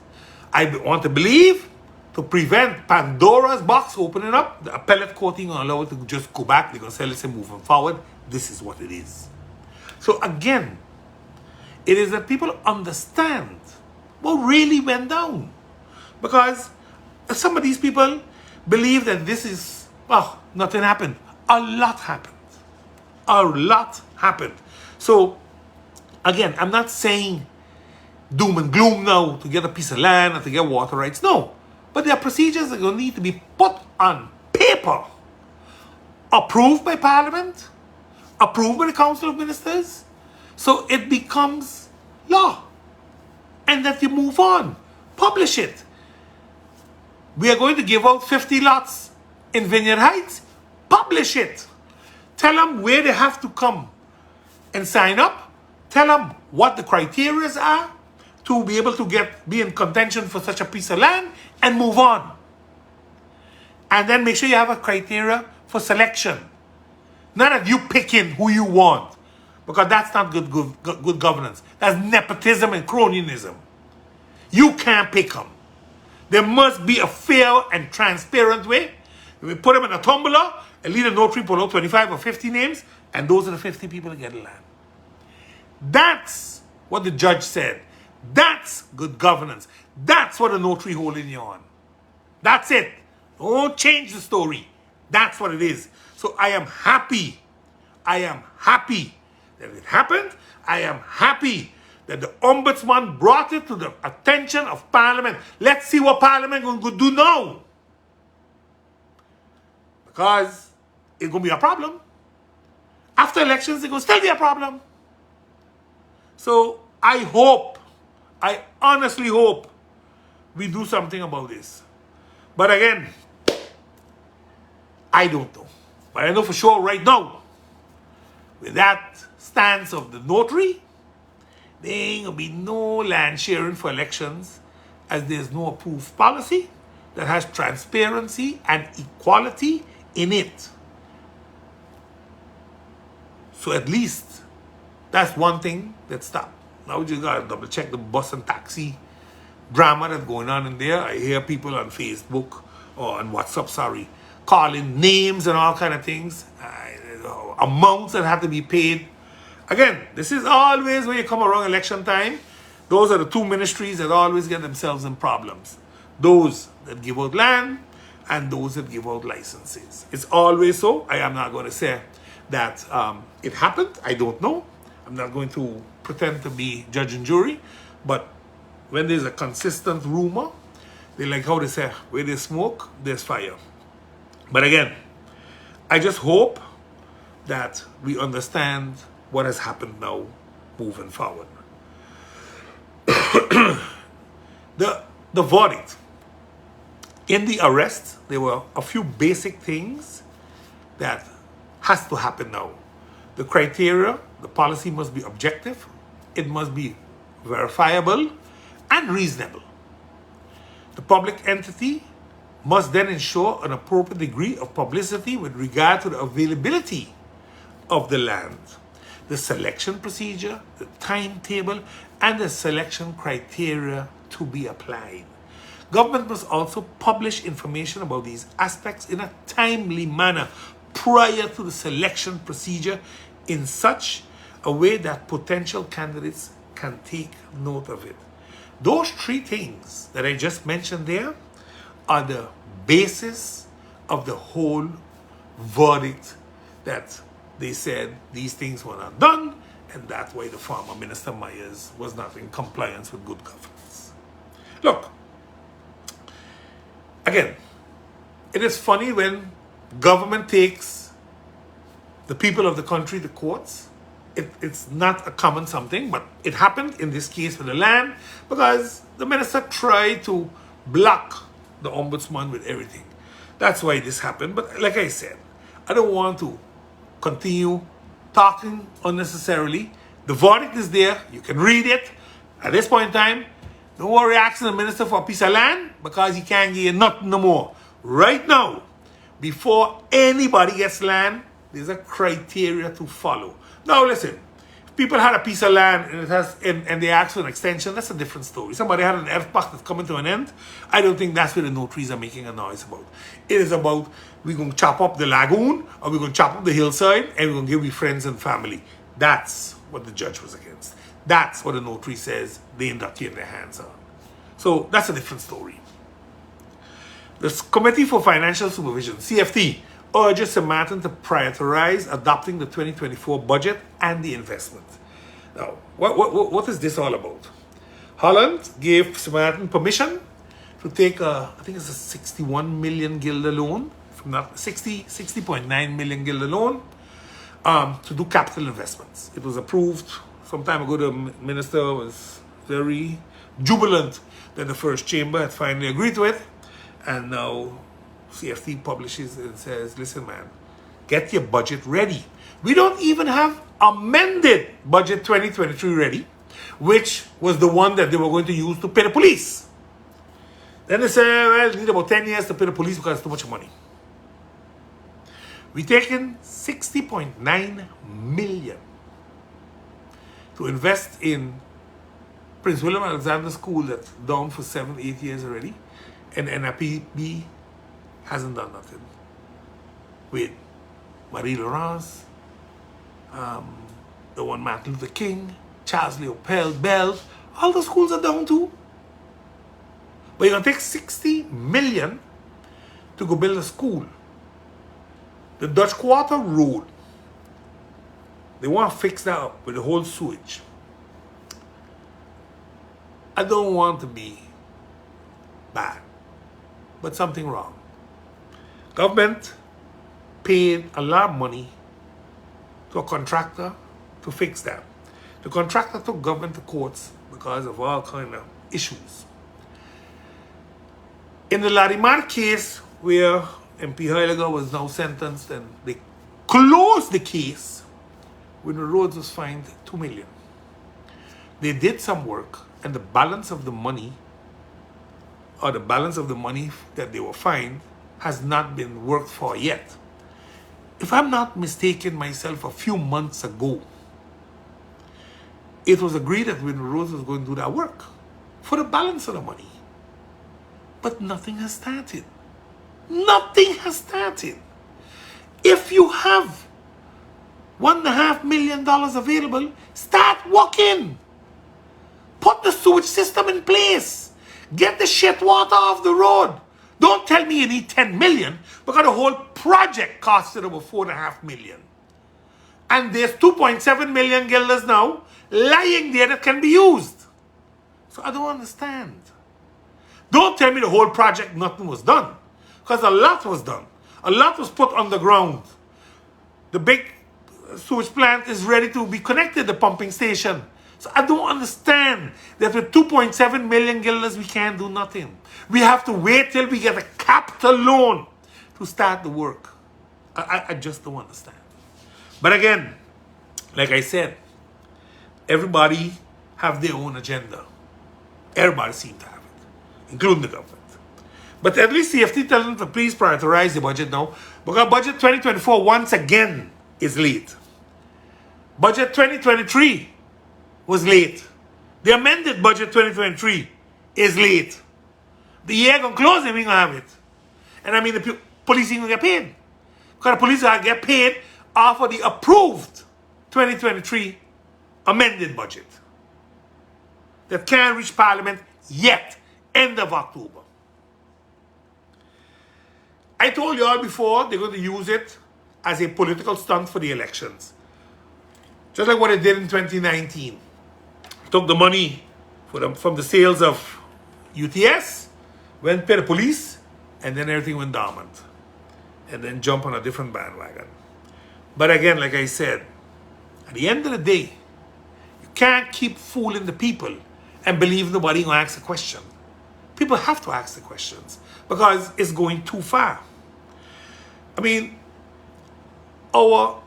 I want to believe, to prevent Pandora's box opening up, the appellate court ain't going to allow it to just go back. They're going to say, listen, moving forward, this is what it is. So again, it is that people understand what really went down. Because some of these people believe that this is, nothing happened. A lot happened. A lot happened. So, again, I'm not saying doom and gloom now to get a piece of land or to get water rights. No. But there are procedures that are going to need to be put on paper. Approved by Parliament. Approved by the Council of Ministers. So it becomes law. And that you move on. Publish it. We are going to give out 50 lots in Vineyard Heights. Publish it. Tell them where they have to come and sign up. Tell them what the criteria are to be able to be in contention for such a piece of land, and move on. And then make sure you have a criteria for selection. Not that you picking who you want, because that's not good governance. That's nepotism and cronyism. You can't pick them. There must be a fair and transparent way. We put them in a tumbler and lead a notary pull out 25 or 50 names, and those are the 50 people that get the land. That's what the judge said. That's good governance. That's what a notary holding you on. That's it. Don't change the story. That's what it is. So I am happy. I am happy that it happened. I am happy that the Ombudsman brought it to the attention of Parliament. Let's see what Parliament is going to do now. Because it's going to be a problem. After elections, it's going to still be a problem. So I honestly hope we do something about this. But again, I don't know. But I know for sure right now, with that stance of the notary, there ain't going to be no land sharing for elections, as there's no approved policy that has transparency and equality in it. So at least that's one thing that stopped. Now we just got to double check the bus and taxi drama that's going on in there. I hear people on Facebook or on WhatsApp, calling names and all kind of things. Amounts that have to be paid. Again, this is always when you come around election time. Those are the two ministries that always get themselves in problems. Those that give out land and those that give out licenses. It's always so. I am not going to say that it happened. I don't know. I'm not going to pretend to be judge and jury. But when there's a consistent rumor, they like how they say, where there's smoke, there's fire. But again, I just hope that we understand what has happened now moving forward. The verdict. In the arrest, there were a few basic things that has to happen now. The criteria, the policy must be objective, it must be verifiable and reasonable. The public entity must then ensure an appropriate degree of publicity with regard to the availability of the land, the selection procedure, the timetable, and the selection criteria to be applied. Government must also publish information about these aspects in a timely manner prior to the selection procedure in such a way that potential candidates can take note of it. Those three things that I just mentioned there are the basis of the whole verdict, that they said these things were not done, and that's why the former Minister Myers was not in compliance with good governance. Look, again, it is funny when government takes the people of the country to courts. It's not a common something, but it happened in this case with the land because the minister tried to block the ombudsman with everything. That's why this happened. But like I said, I don't want to continue talking unnecessarily. The verdict is there. You can read it. At this point in time, don't worry asking the minister for a piece of land because he can't give you nothing no more. Right now, before anybody gets land, there's a criteria to follow. Now listen, if people had a piece of land and they asked for an extension, that's a different story. Somebody had an FPAC that's coming to an end. I don't think that's where the notaries are making a noise about. It is about, we're going to chop up the lagoon, or we're going to chop up the hillside, and we're going to give you friends and family. That's what the judge was against. That's what the notary says they end up getting their hands on. So that's a different story. The Committee for Financial Supervision, CFT, urges St. Maarten to prioritize adopting the 2024 budget and the investment. Now, what is this all about? Holland gave St. Maarten permission to take I think it's a 61 million guilder loan, from that 60.9 million guilder loan, to do capital investments. It was approved some time ago. The minister was very jubilant that the first chamber had finally agreed to it, and now CFT publishes and says, listen man, get your budget ready. We don't even have amended budget 2023 ready, which was the one that they were going to use to pay the police. Then they say, well, you need about 10 years to pay the police because it's too much money. We've taken 60.9 million to invest in Prince William Alexander School that's down for 7-8 years already, and NRPB hasn't done nothing. With Marie Laurence, the one Martin Luther King, Charles Leopold Bell, all the schools are down too. But you're going to take 60 million to go build a school. The Dutch Quarter Road, they want to fix that up with the whole sewage. I don't want to be bad, but something wrong. Government paid a lot of money to a contractor to fix that. The contractor took government to courts because of all kind of issues. In the Larimar case, where MP Heiliger was now sentenced and they closed the case, when the roads was fined 2 million. They did some work, and the balance of the money, or the balance of the money that they were fined, has not been worked for yet. If I'm not mistaken myself, a few months ago, it was agreed that Winter Rose was going to do that work for the balance of the money. But nothing has started. Nothing has started. If you have $1.5 million available, start working. Put the sewage system in place. Get the shit water off the road. Don't tell me you need 10 million because the whole project costed over 4.5 million. And there's 2.7 million guilders now lying there that can be used. So I don't understand. Don't tell me the whole project, nothing was done. Because a lot was done. A lot was put underground. The big sewage plant is ready to be connected, the pumping station. So I don't understand that with 2.7 million guilders, we can't do nothing. We have to wait till we get a capital loan to start the work. I just don't understand. But again, like I said, everybody have their own agenda. Everybody seems to have it, including the government. But at least CFT tells them to please prioritize the budget now, because budget 2024 once again is late. Budget 2023 was late. The amended budget 2023 is late. The year gonna close and we gonna have it. And I mean the police ain't gonna get paid. Because the police are get paid off of the approved 2023 amended budget. That can't reach Parliament yet, end of October. I told you all before they're going to use it as a political stunt for the elections. Just like what they did in 2019. Took the money from the sales of UTS, went pay the police, and then everything went dormant. And then jump on a different bandwagon. But again, like I said, at the end of the day, you can't keep fooling the people and believe nobody gonna ask a question. People have to ask the questions because it's going too far. I mean, our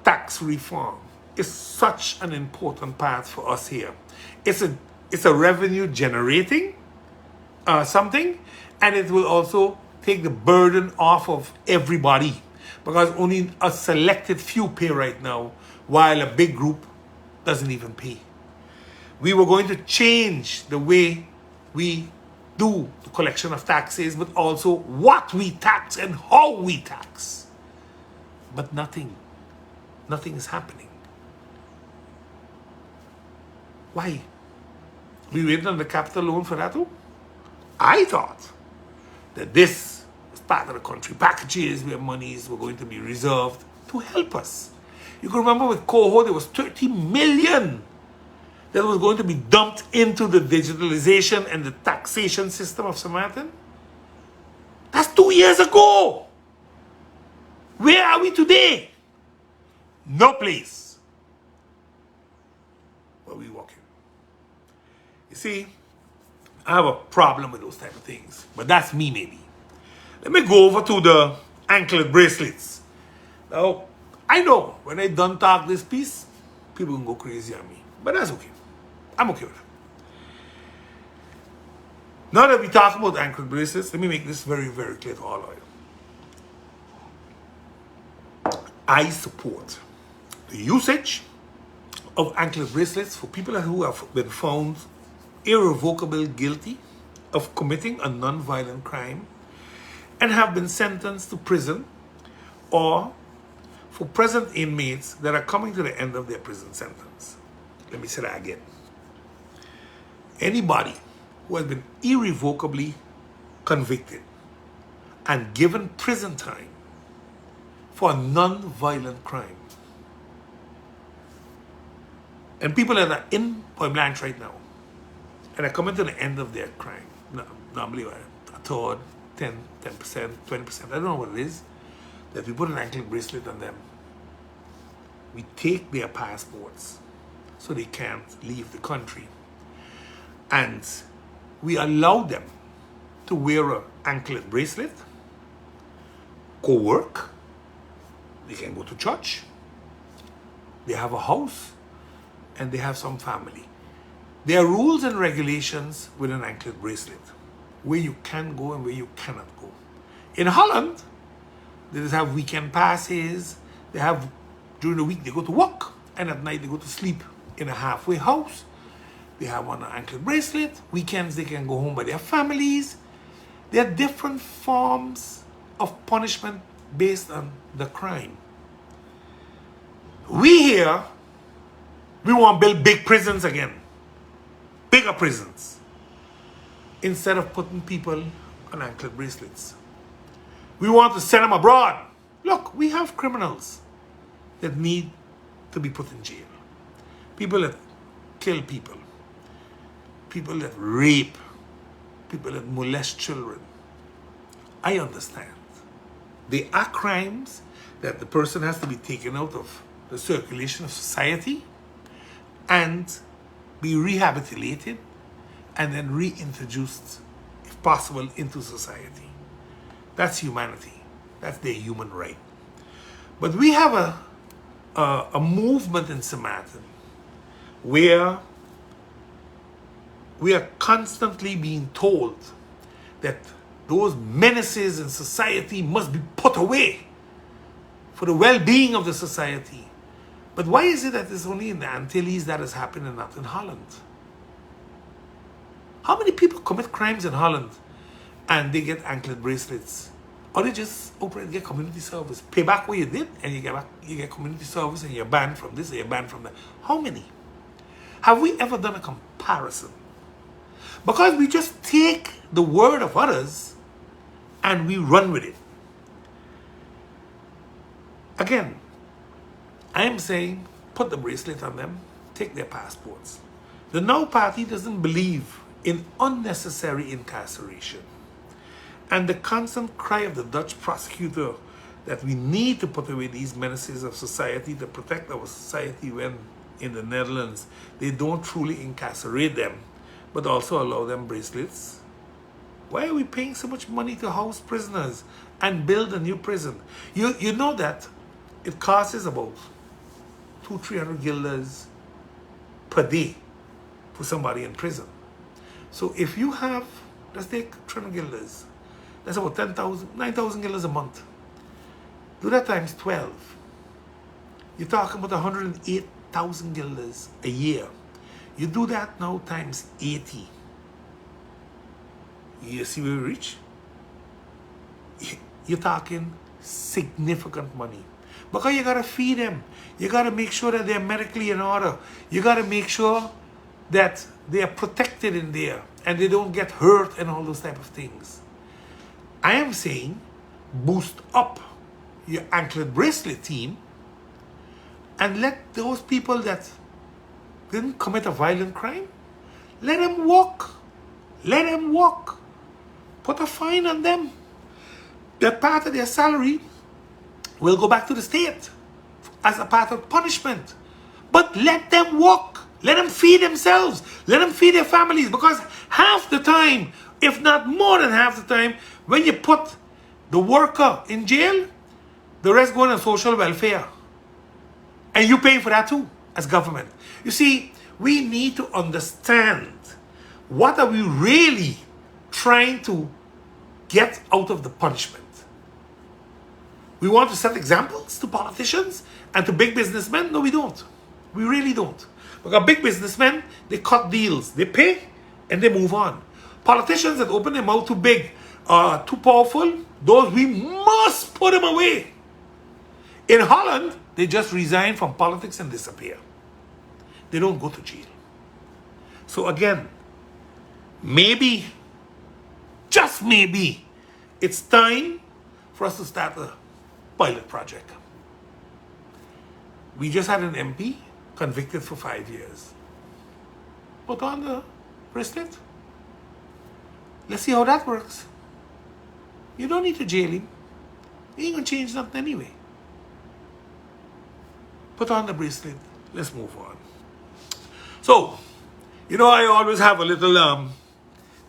tax reform is such an important part for us here. It's a revenue generating something, and it will also take the burden off of everybody because only a selected few pay right now while a big group doesn't even pay. We were going to change the way we do the collection of taxes, but also what we tax and how we tax. But nothing is happening. Why? We waited on the capital loan for that too? I thought that this was part of the country packages where monies were going to be reserved to help us. You can remember with Coho, there was 30 million that was going to be dumped into the digitalization and the taxation system of St. Maarten. That's 2 years ago. Where are we today? No place where we walk in. You see, I have a problem with those type of things, but that's me maybe. Let me go over to the anklet bracelets. Now, I know when I done talk this piece, people can go crazy on me, but that's okay. I'm okay with it. Now that we talk about anklet bracelets, let me make this very, very clear to all of you. I support the usage of anklet bracelets for people who have been found irrevocably guilty of committing a non-violent crime and have been sentenced to prison, or for present inmates that are coming to the end of their prison sentence. Let me say that again. Anybody who has been irrevocably convicted and given prison time for a non-violent crime, and people that are in Point Blanche right now and are coming to the end of their crime, normally a third, 10%, 20%, I don't know what it is, that we put an anklet bracelet on them. We take their passports so they can't leave the country. And we allow them to wear an anklet bracelet, go work, they can go to church, they have a house, and they have some family. There are rules and regulations with an anklet bracelet, where you can go and where you cannot go. In Holland, they just have weekend passes, they have, during the week they go to work, and at night they go to sleep in a halfway house. They have on an anklet bracelet. Weekends they can go home by their families. There are different forms of punishment based on the crime. We here, we want to build big prisons again. Bigger prisons. Instead of putting people on anklet bracelets. We want to send them abroad. Look, we have criminals that need to be put in jail. People that kill people. People that rape, people that molest children. I understand. They are crimes that the person has to be taken out of the circulation of society and be rehabilitated and then reintroduced, if possible, into society. That's humanity. That's their human right. But we have a movement in St. Maarten where we are constantly being told that those menaces in society must be put away for the well-being of the society. But why is it that it's only in the Antilles that has happened and not in Holland? How many people commit crimes in Holland and they get anklet bracelets? Or they just open and get community service. Pay back what you did and you get community service and you're banned from this and you're banned from that. How many? Have we ever done a comparison? Because we just take the word of others and we run with it. Again, I am saying put the bracelet on them, take their passports. The Now Party doesn't believe in unnecessary incarceration. And the constant cry of the Dutch prosecutor that we need to put away these menaces of society to protect our society when in the Netherlands they don't truly incarcerate them, but also allow them bracelets. Why are we paying so much money to house prisoners and build a new prison? You know that it costs about 200-300 guilders per day for somebody in prison. So if you have, let's take 300 guilders, that's about 9,000 guilders a month. Do that times 12. You're talking about 108,000 guilders a year. You do that now times 80. You see where we reach? You're talking significant money. Because you gotta feed them. You gotta make sure that they're medically in order. You gotta make sure that they are protected in there and they don't get hurt and all those type of things. I am saying boost up your anklet bracelet team and let those people that didn't commit a violent crime, let them walk. Let them walk. Put a fine on them. That part of their salary will go back to the state as a part of punishment. But let them walk. Let them feed themselves. Let them feed their families. Because half the time, if not more than half the time, when you put the worker in jail, the rest go on social welfare. And you pay for that too, as government. You see, we need to understand what are we really trying to get out of the punishment. We want to set examples to politicians and to big businessmen? No, we don't. We really don't. Because big businessmen, they cut deals. They pay and they move on. Politicians that open their mouth too big, too powerful, those we must put them away. In Holland, they just resign from politics and disappear. They don't go to jail. So again, maybe, just maybe, it's time for us to start a pilot project. We just had an MP convicted for 5 years. Put on the bracelet. Let's see how that works. You don't need to jail him. He ain't gonna change nothing anyway. Put on the bracelet. Let's move on. So, you know, I always have a little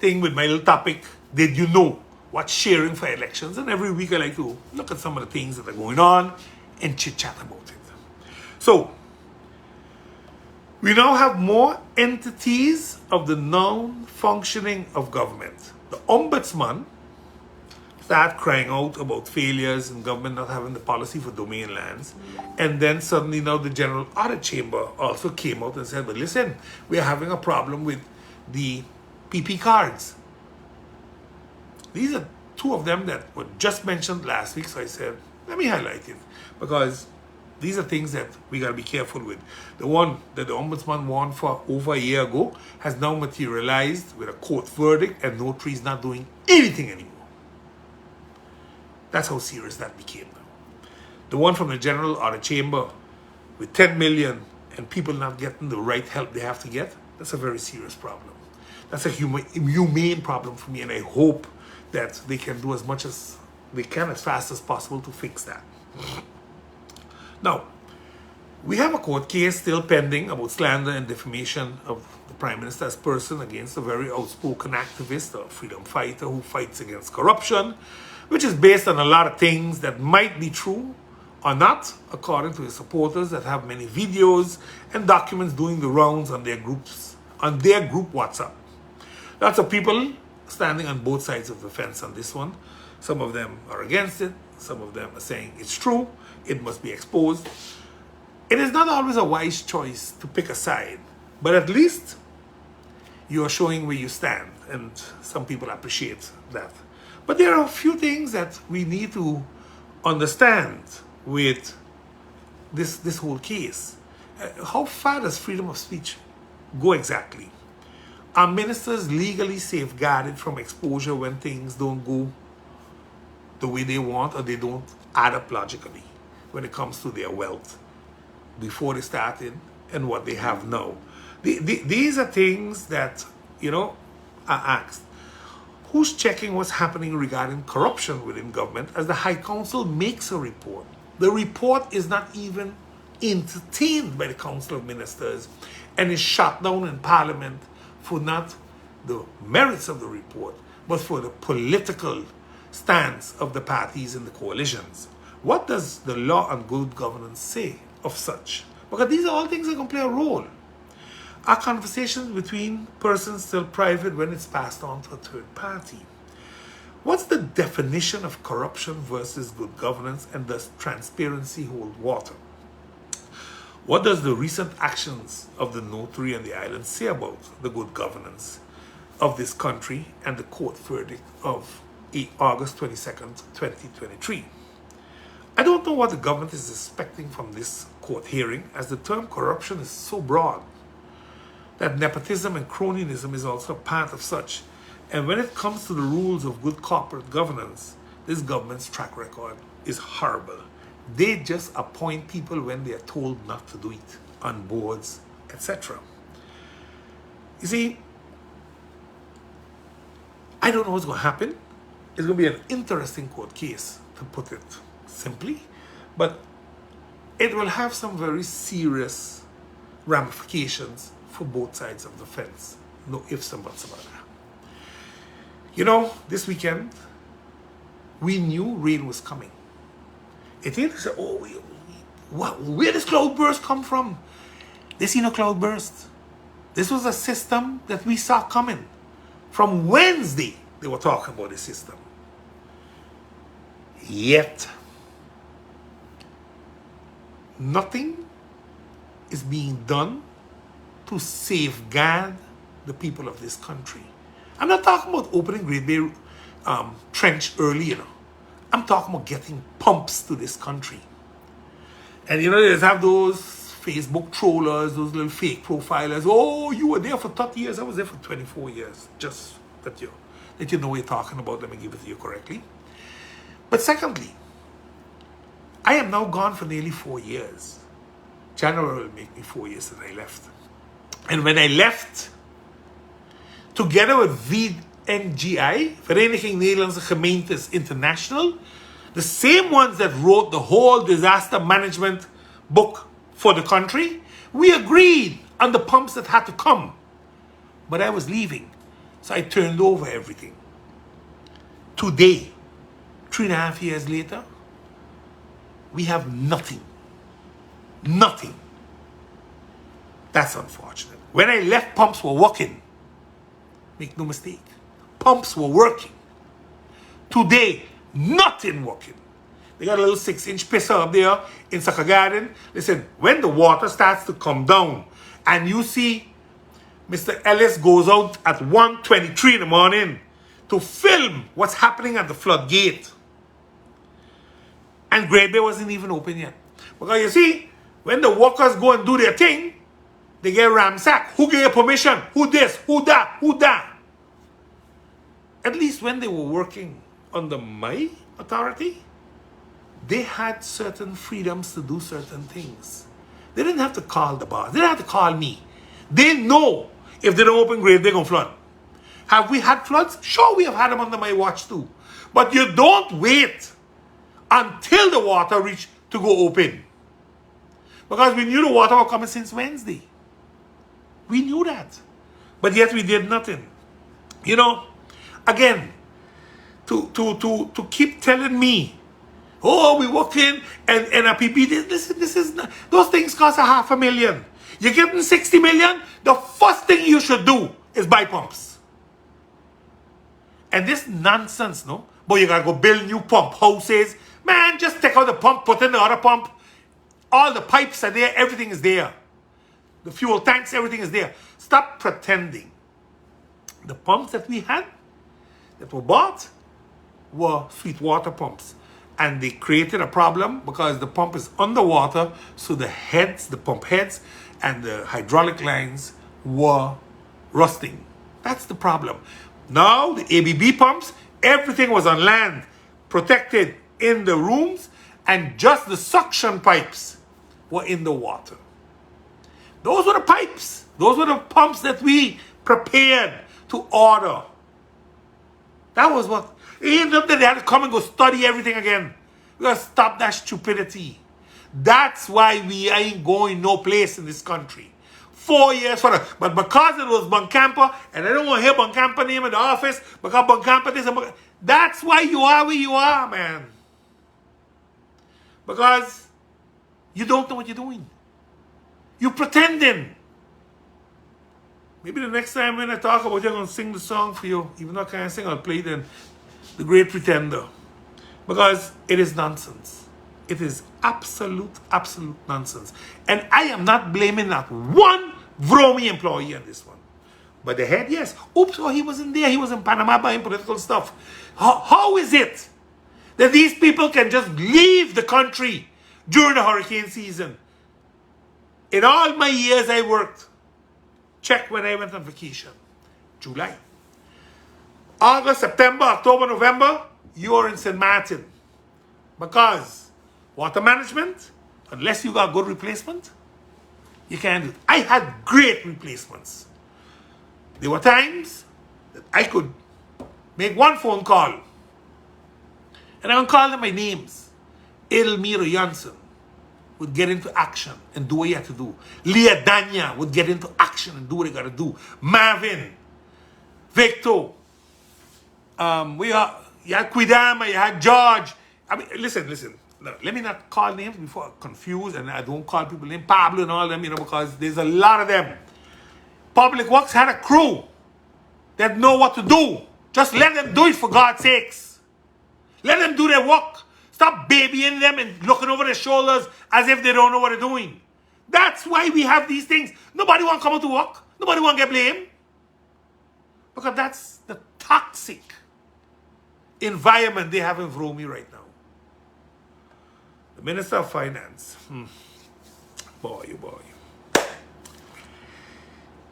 thing with my little topic. Did you know what's sharing for elections? And every week I like to look at some of the things that are going on and chit-chat about it. So, we now have more entities of the non-functioning of government. The Ombudsman started crying out about failures in government not having the policy for domain lands. And then suddenly now the General Audit Chamber also came out and said, but listen, we are having a problem with the PP cards. These are two of them that were just mentioned last week. So I said, let me highlight it. Because these are things that we got to be careful with. The one that the Ombudsman warned for over a year ago has now materialized with a court verdict and Notaries not doing anything anymore. That's how serious that became. The one from the General Audit Chamber with 10 million and people not getting the right help they have to get, that's a very serious problem. That's a humane problem for me, and I hope that they can do as much as they can as fast as possible to fix that. Now, we have a court case still pending about slander and defamation of the Prime Minister's person against a very outspoken activist or freedom fighter who fights against corruption, which is based on a lot of things that might be true or not, according to his supporters that have many videos and documents doing the rounds on their groups, on their group WhatsApp. Lots of people standing on both sides of the fence on this one. Some of them are against it. Some of them are saying it's true. It must be exposed. It is not always a wise choice to pick a side, but at least you are showing where you stand, and some people appreciate that. But there are a few things that we need to understand with this whole case. How far does freedom of speech go exactly? Are ministers legally safeguarded from exposure when things don't go the way they want, or they don't add up logically when it comes to their wealth before they started and what they have now? These are things that, are asked. Who's checking what's happening regarding corruption within government as the High Council makes a report? The report is not even entertained by the Council of Ministers and is shot down in Parliament for not the merits of the report, but for the political stance of the parties in the coalitions. What does the law on good governance say of such? Because these are all things that can play a role. Are conversations between persons still private when it's passed on to a third party? What's the definition of corruption versus good governance, and does transparency hold water? What does the recent actions of the notary and the island say about the good governance of this country and the court verdict of August 22nd, 2023? I don't know what the government is expecting from this court hearing, as the term corruption is so broad that nepotism and cronyism is also part of such. And when it comes to the rules of good corporate governance, this government's track record is horrible. They just appoint people when they are told not to do it on boards, etc. You see, I don't know what's going to happen. It's going to be an interesting court case, to put it simply, but it will have some very serious ramifications for both sides of the fence. No ifs and buts about that. This weekend, we knew rain was coming. It ain't say, where does cloudburst come from? They see no cloudburst. This was a system that we saw coming. From Wednesday, they were talking about the system. Yet, nothing is being done to safeguard the people of this country. I'm not talking about opening Great Bay Trench early, I'm talking about getting pumps to this country. And they have those Facebook trollers, those little fake profilers. Oh, you were there for 30 years. I was there for 24 years. Just that you know what you're talking about. Let me give it to you correctly. But secondly, I am now gone for nearly 4 years. January will make me 4 years since I left. And when I left, together with VNGI, Vereniging Nederlandse Gemeentes International, the same ones that wrote the whole disaster management book for the country, we agreed on the pumps that had to come. But I was leaving, so I turned over everything. Today, 3.5 years later, we have nothing. Nothing. That's unfortunate. When I left, pumps were working. Make no mistake. Pumps were working. Today, nothing working. They got a little 6-inch pisser up there in Saka Garden. Listen, when the water starts to come down and you see Mr. Ellis goes out at 1:23 in the morning to film what's happening at the floodgate. And Great Bay wasn't even open yet. Because you see, when the workers go and do their thing, they get ransacked. Who gave permission? Who this? Who that? Who that? At least when they were working under my authority, they had certain freedoms to do certain things. They didn't have to call the boss. They didn't have to call me. They know if they don't open Great, they're going to flood. Have we had floods? Sure, we have had them under my watch too. But you don't wait until the water reach to go open. Because we knew the water was coming since Wednesday. We knew that. But yet we did nothing. Again, to keep telling me, oh, we walk in and a PP, this is not, those things cost $500,000. You're getting 60 million, the first thing you should do is buy pumps. And this nonsense, no? But you gotta go build new pump houses. Man, just take out the pump, put in the other pump. All the pipes are there. Everything is there. The fuel tanks, everything is there. Stop pretending. The pumps that we had, that were bought, were sweet water pumps. And they created a problem because the pump is underwater, so the heads, the pump heads, and the hydraulic lines were rusting. That's the problem. Now, the ABB pumps, everything was on land, protected in the rooms, and just the suction pipes were in the water. Those were the pipes. Those were the pumps that we prepared to order. That was what. Even though they had to come and go study everything again. We gotta stop that stupidity. That's why we ain't going no place in this country. 4 years for that. But because it was Bancampa, and I don't want to hear Bancampa name in the office, because Bancampa this and Bancampa, that's why you are where you are, man. Because you don't know what you're doing. You're pretending. Maybe the next time when I talk about you, I'm going to sing the song for you. Even though I can't sing, I'll play then. The Great Pretender. Because it is nonsense. It is absolute nonsense. And I am not blaming not one Vromi employee on this one. But the head, yes. Oops, oh, he wasn't there. He was in Panama buying political stuff. How is it that these people can just leave the country during the hurricane season? In all my years I worked, check when I went on vacation. July. August, September, October, November, you are in St. Maarten. Because water management, unless you got good replacement, you can't do it. I had great replacements. There were times that I could make one phone call. And I would call them by names. Edelmira Janssen would get into action and do what he had to do. Leah Danya would get into action and do what he got to do. Marvin, Victor, you had Quidama, you had George. I mean, listen. No, let me not call names before I'm confused, and I don't call people names, Pablo and all them, because there's a lot of them. Public Works had a crew that know what to do. Just let them do it, for God's sakes. Let them do their work. Stop babying them and looking over their shoulders as if they don't know what they're doing. That's why we have these things. Nobody want to come out to work. Nobody want to get blamed. Because that's the toxic environment they have in Vromi right now. The Minister of Finance. Boy.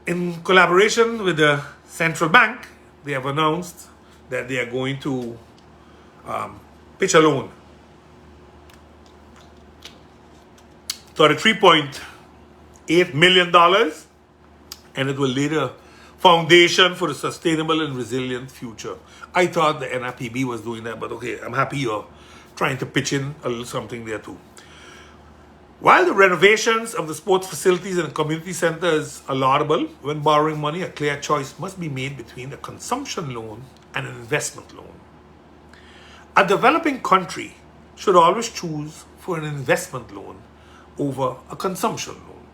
In collaboration with the Central Bank, they have announced that they are going to pitch a loan. $33.8 million, and it will lay the foundation for a sustainable and resilient future. I thought the NRPB was doing that, but okay, I'm happy you're trying to pitch in a little something there too. While the renovations of the sports facilities and community centers are laudable, when borrowing money, a clear choice must be made between a consumption loan and an investment loan. A developing country should always choose for an investment loan over a consumption loan.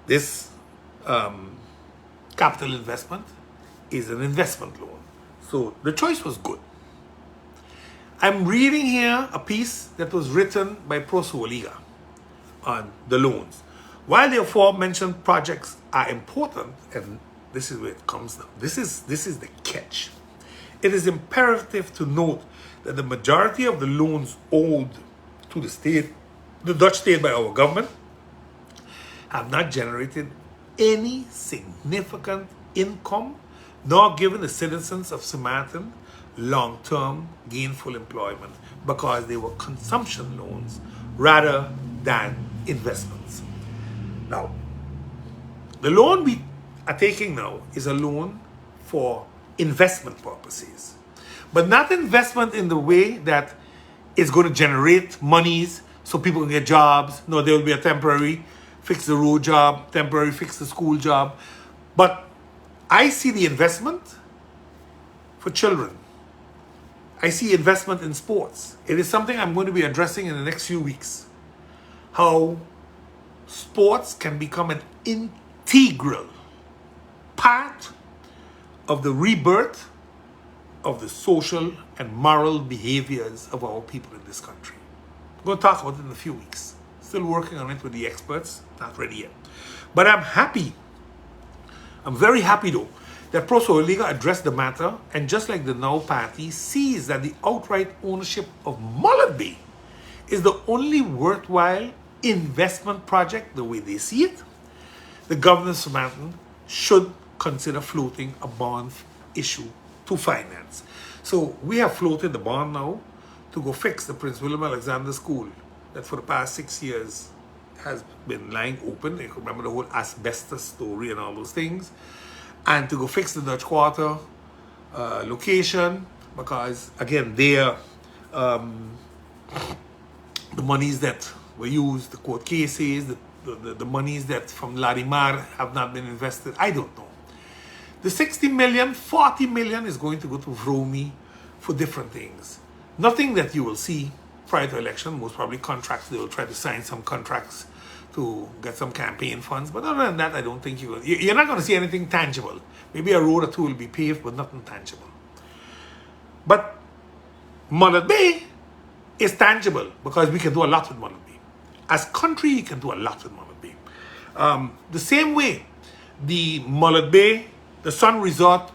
This capital investment is an investment loan. So the choice was good. I'm reading here a piece that was written by Prosuoliga on the loans. While the aforementioned projects are important, and this is where it comes now, this is the catch. It is imperative to note that the majority of the loans owed to the state, the Dutch state, by our government, have not generated any significant income, nor given the citizens of St. Maarten long-term gainful employment, because they were consumption loans rather than investments. Now, the loan we are taking now is a loan for investment purposes, but not investment in the way that it's going to generate monies so people can get jobs. No, there will be a temporary fix the road job, temporary fix the school job. But I see the investment for children. I see investment in sports. It is something I'm going to be addressing in the next few weeks. How sports can become an integral part of the rebirth of the social and moral behaviors of our people in this country. Going to talk about it in a few weeks. Still working on it with the experts. Not ready yet. But I'm happy. I'm very happy though that Pro Liga addressed the matter, and just like the Now Party sees that the outright ownership of Mullet Bay is the only worthwhile investment project the way they see it, the governors of Maarten should consider floating a bond issue to finance. So we have floated the bond now to go fix the Prince William Alexander School that for the past 6 years has been lying open. You can remember the whole asbestos story and all those things. And to go fix the Dutch Quarter location, because again, there, the monies that were used, the court cases, the monies that from Larimar have not been invested, I don't know. The 60 million, 40 million is going to go to Vromi for different things. Nothing that you will see prior to election, most probably contracts. They will try to sign some contracts to get some campaign funds. But other than that, I don't think you're not going to see anything tangible. Maybe a road or two will be paved, but nothing tangible. But Mullet Bay is tangible because we can do a lot with Mullet Bay. As country, you can do a lot with Mullet Bay. The same way, the Mullet Bay, the Sun Resort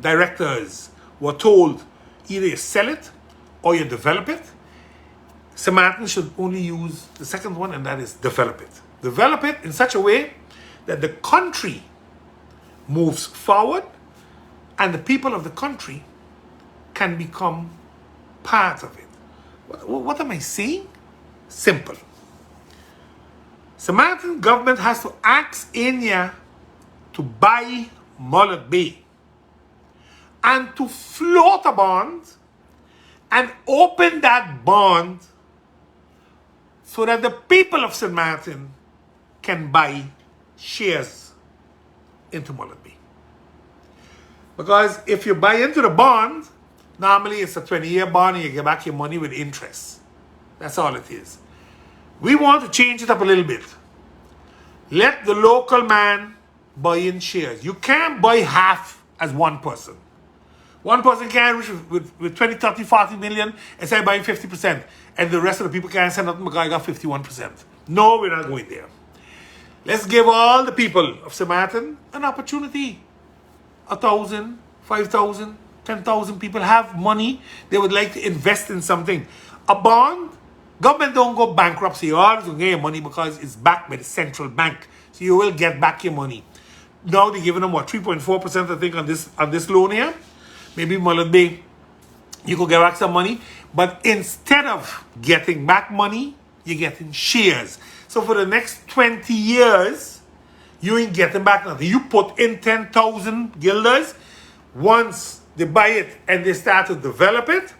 directors were told either you sell it or you develop it. Maarten should only use the second one, and that is develop it. Develop it in such a way that the country moves forward and the people of the country can become part of it. What am I saying? Simple. Maarten government has to ask India to buy Mullet Bay and to float a bond and open that bond so that the people of St. Maarten can buy shares into Mullet Bay. Because if you buy into the bond, normally it's a 20-year bond and you get back your money with interest. That's all it is. We want to change it up a little bit. Let the local man buy in shares. You can't buy half as one person. One person can't reach with 20, 30, 40 million and say buying 50%. And the rest of the people can't say nothing because I got 51%. No, we're not going there. Let's give all the people of St. Maarten an opportunity. 1,000, 5,000, 10,000 people have money. They would like to invest in something. A bond, government don't go bankrupt. So you're always going to get your money because it's backed by the central bank. So you will get back your money. Now they're giving them what, 3.4% I think on this loan here. Maybe Mullet Bay, you could get back some money. But instead of getting back money, you're getting shares. So for the next 20 years, you ain't getting back nothing. You put in 10,000 guilders. Once they buy it and they start to develop it,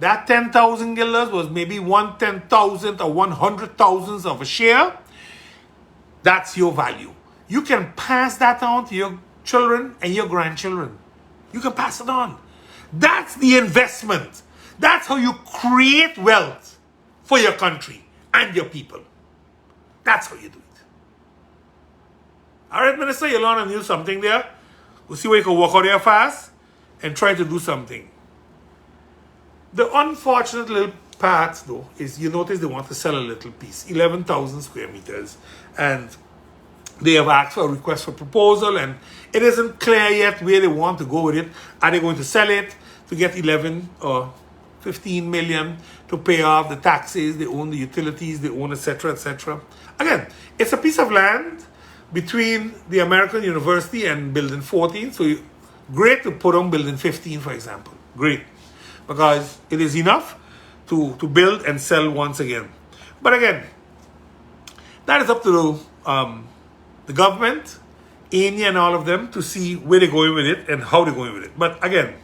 that 10,000 guilders was maybe 1/10,000 or 100,000 of a share. That's your value. You can pass that on to your children and your grandchildren. You can pass it on. That's the investment. That's how you create wealth for your country and your people. That's how you do it. All right, Minister, you learn and use something there. We'll see where you can walk out there fast and try to do something. The unfortunate little part, though, is you notice they want to sell a little piece, 11,000 square meters. And they have asked for a request for proposal, and it isn't clear yet where they want to go with it. Are they going to sell it to get 11 or 15 million to pay off the taxes, they own the utilities, they own, etc., etc.? Again, it's a piece of land between the American University and Building 14. So great to put on Building 15, for example. Great. Because it is enough to build and sell once again. But again, that is up to the government, ANI and all of them to see where they're going with it and how they're going with it. But again,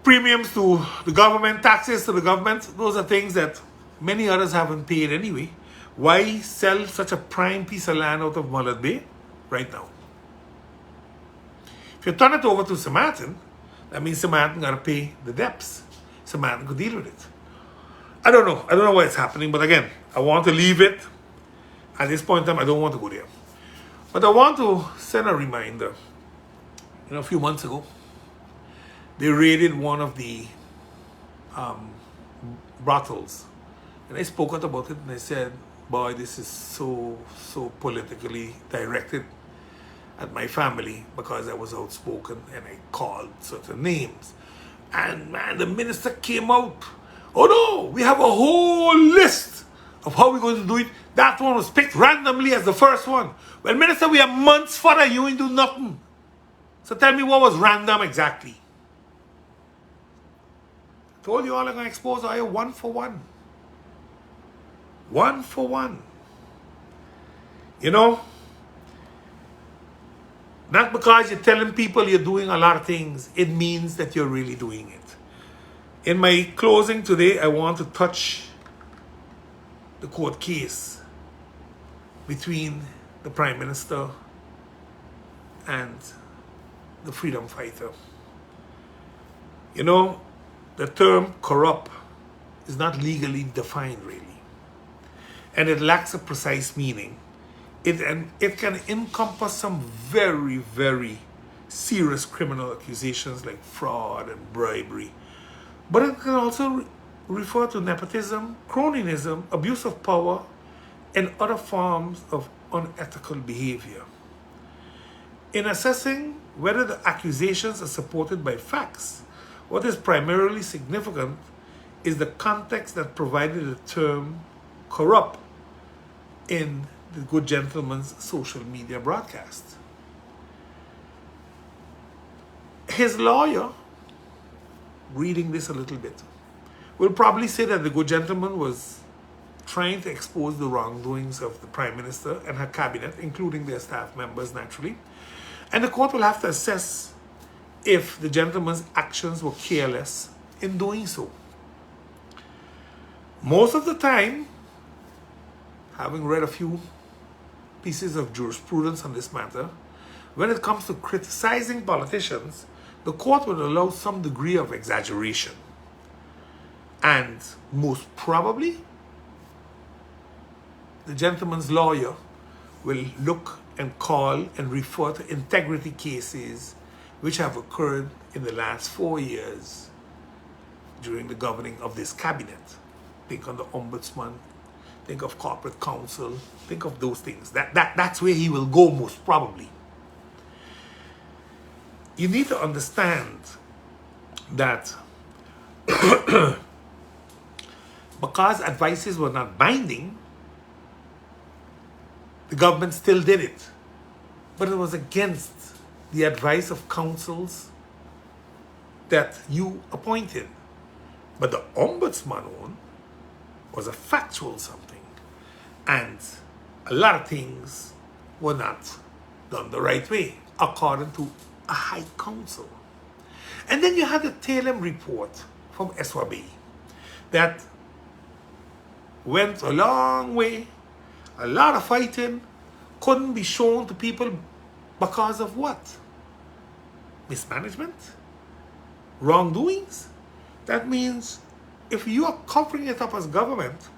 premiums to the government, taxes to the government, those are things that many others haven't paid anyway. Why sell such a prime piece of land out of Mullet Bay right now? If you turn it over to St. Maarten, that means St. Maarten got to pay the debts. St. Maarten could deal with it. I don't know why it's happening, but again, I want to leave it. At this point in time, I don't want to go there. But I want to send a reminder. A few months ago, they raided one of the brothels. And I spoke out about it and I said, boy, this is so politically directed at my family because I was outspoken and I called certain names. And man, the minister came out. Oh no, we have a whole list of how we're going to do it. That one was picked randomly as the first one. Well, minister, we are months further, you ain't do nothing. So tell me what was random exactly. I told you all I'm going to expose are one for one. One for one. You know, not because you're telling people you're doing a lot of things, it means that you're really doing it. In my closing today, I want to touch the court case between the Prime Minister and the freedom fighter. You know, the term corrupt is not legally defined really. And it lacks a precise meaning. It can encompass some very, very serious criminal accusations like fraud and bribery. But it can also refer to nepotism, cronyism, abuse of power, and other forms of unethical behavior. In assessing whether the accusations are supported by facts, what is primarily significant is the context that provided the term corrupt in the good gentleman's social media broadcast. His lawyer, reading this a little bit, will probably say that the good gentleman was trying to expose the wrongdoings of the Prime Minister and her cabinet, including their staff members naturally. And the court will have to assess if the gentleman's actions were careless in doing so. Most of the time, having read a few pieces of jurisprudence on this matter, when it comes to criticizing politicians, the court would allow some degree of exaggeration. And most probably, the gentleman's lawyer will look and call and refer to integrity cases which have occurred in the last 4 years during the governing of this cabinet. Think on the ombudsman, think of corporate counsel, think of those things. That's where he will go most probably. You need to understand that because advices were not binding, the government still did it. But it was against the advice of councils that you appointed. But the ombudsman one was a factual something. And a lot of things were not done the right way, according to a high council. And then you had the Taylor report from SWAB that went a long way. A lot of fighting couldn't be shown to people because of what? Mismanagement? Wrongdoings? That means if you are covering it up as government,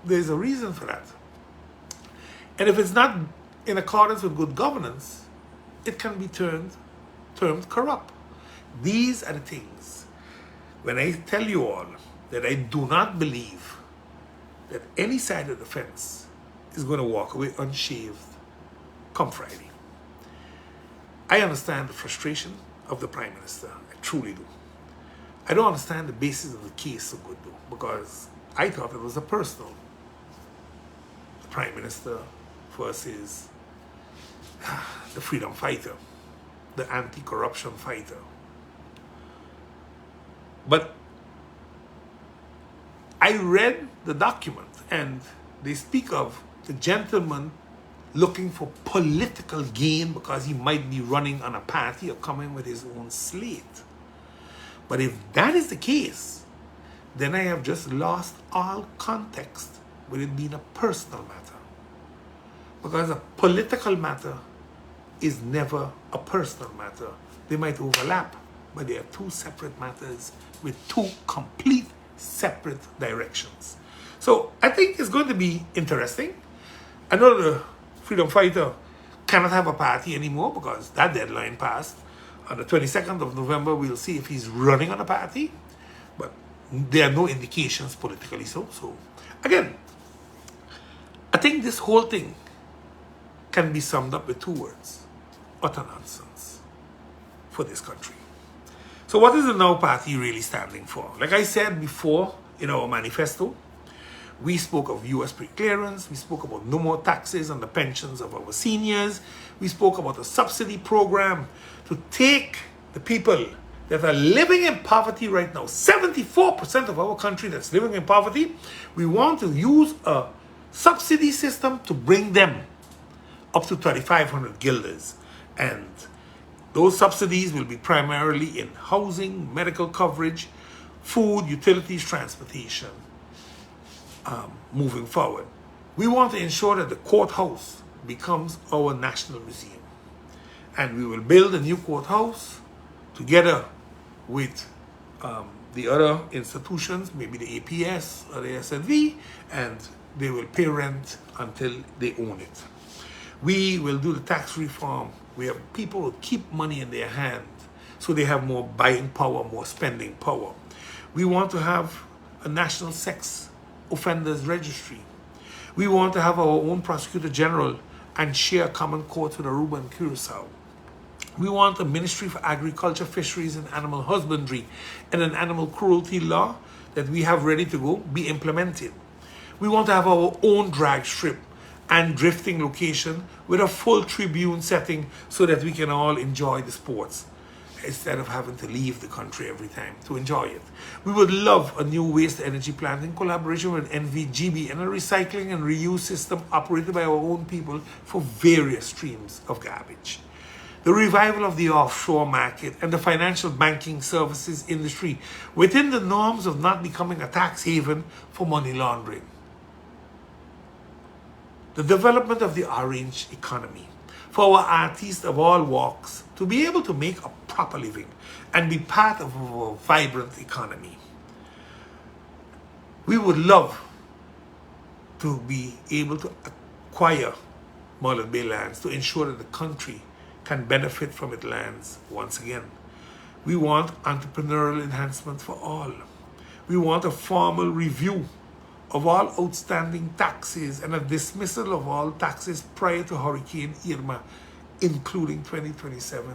there's a reason for that. And if it's not in accordance with good governance, it can be termed corrupt. These are the things. When I tell you all that I do not believe that any side of the fence is going to walk away unshaved come Friday. I understand the frustration of the Prime Minister. I truly do. I don't understand the basis of the case so good though, because I thought it was a personal. The Prime Minister versus the freedom fighter, the anti-corruption fighter. But I read the document and they speak of the gentleman looking for political gain because he might be running on a party or coming with his own slate. But if that is the case, then I have just lost all context with it being a personal matter. Because a political matter is never a personal matter. They might overlap, but they are two separate matters with two complete separate directions. So I think it's going to be interesting. I know the freedom fighter cannot have a party anymore because that deadline passed. On the 22nd of November, we'll see if he's running on a party. But there are no indications politically so. So, again, I think this whole thing can be summed up with two words: utter nonsense for this country. So what is the Now Party really standing for? Like I said before in our manifesto, we spoke of US pre-clearance, we spoke about no more taxes on the pensions of our seniors, we spoke about a subsidy program to take the people that are living in poverty right now, 74% of our country that's living in poverty, we want to use a subsidy system to bring them up to 3,500 guilders. And those subsidies will be primarily in housing, medical coverage, food, utilities, transportation, moving forward. We want to ensure that the courthouse becomes our national museum. And we will build a new courthouse together with the other institutions, maybe the APS or the SNV, and they will pay rent until they own it. We will do the tax reform where people will keep money in their hand so they have more buying power, more spending power. We want to have a national sex offenders registry. We want to have our own prosecutor general and share common courts with Aruba and Curacao. We want a Ministry for Agriculture, Fisheries and Animal Husbandry and an animal cruelty law that we have ready to go be implemented. We want to have our own drag strip and drifting location with a full tribune setting so that we can all enjoy the sports instead of having to leave the country every time to enjoy it. We would love a new waste energy plant in collaboration with NVGB and a recycling and reuse system operated by our own people for various streams of garbage. The revival of the offshore market and the financial banking services industry within the norms of not becoming a tax haven for money laundering. The development of the orange economy for our artists of all walks to be able to make a proper living and be part of our vibrant economy. We would love to be able to acquire Mullen Bay lands to ensure that the country can benefit from its lands once again. We want entrepreneurial enhancement for all. We want a formal review of all outstanding taxes and a dismissal of all taxes prior to Hurricane Irma, including 2027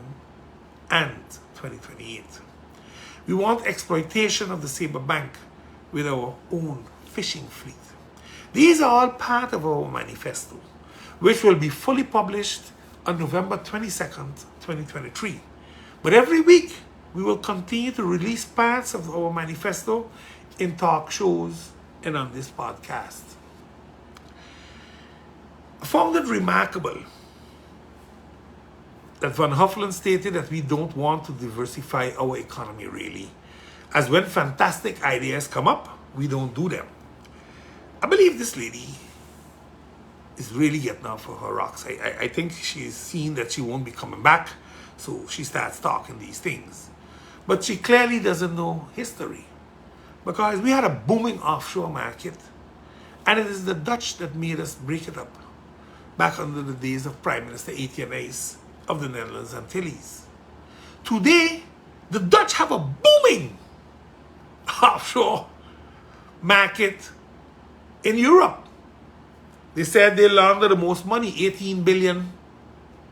and 2028. We want exploitation of the Sabre Bank with our own fishing fleet. These are all part of our manifesto, which will be fully published on November 22nd, 2023. But every week, we will continue to release parts of our manifesto in talk shows and on this podcast. I found it remarkable that Van Huffelen stated that we don't want to diversify our economy really, as when fantastic ideas come up, we don't do them. I believe this lady is really getting off of her rocks. I think she's seen that she won't be coming back, so she starts talking these things. But she clearly doesn't know history, because we had a booming offshore market, and it is the Dutch that made us break it up back under the days of Prime Minister Etienne Eyss of the Netherlands Antilles. Today, the Dutch have a booming offshore market in Europe. They said they launder the most money, 18 billion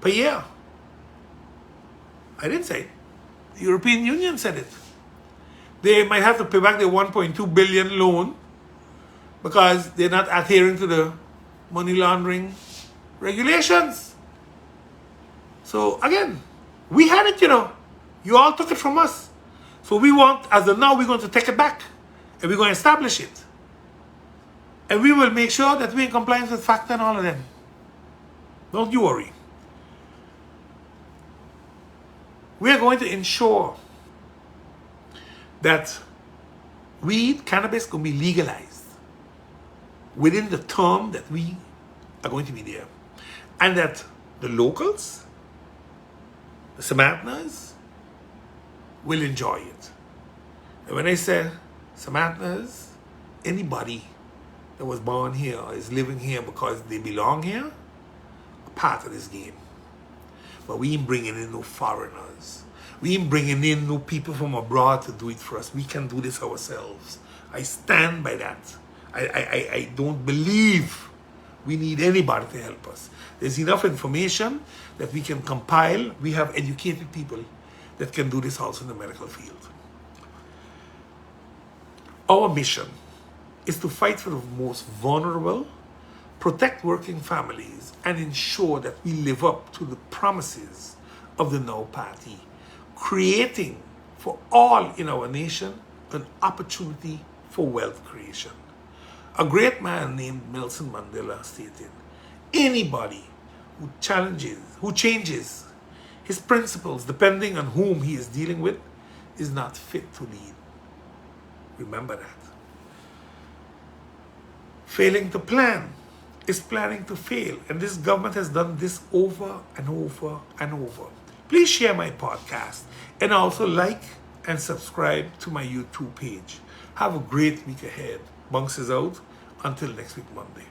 per year. I didn't say it. The European Union said it. They might have to pay back their 1.2 billion loan because they're not adhering to the money laundering regulations. So again, we had it, You all took it from us. So we want, as of now, we're going to take it back and we're going to establish it. And we will make sure that we're in compliance with FACTA and all of them. Don't you worry. We are going to ensure that cannabis can be legalized within the term that we are going to be there. And that the locals, the Samaritans, will enjoy it. And when I say Samaritans, anybody that was born here or is living here because they belong here, a part of this game. But we ain't bringing in no foreigners. We ain't bringing in no people from abroad to do it for us. We can do this ourselves. I stand by that. I don't believe we need anybody to help us. There's enough information that we can compile. We have educated people that can do this also in the medical field. Our mission is to fight for the most vulnerable, protect working families, and ensure that we live up to the promises of the Now Party, creating for all in our nation an opportunity for wealth creation. A great man named Nelson Mandela stated, anybody who changes his principles depending on whom he is dealing with is not fit to lead. Remember that. Failing to plan is planning to fail. And this government has done this over and over and over. Please share my podcast and also like and subscribe to my YouTube page. Have a great week ahead. Bunks is out. Until next week, Monday.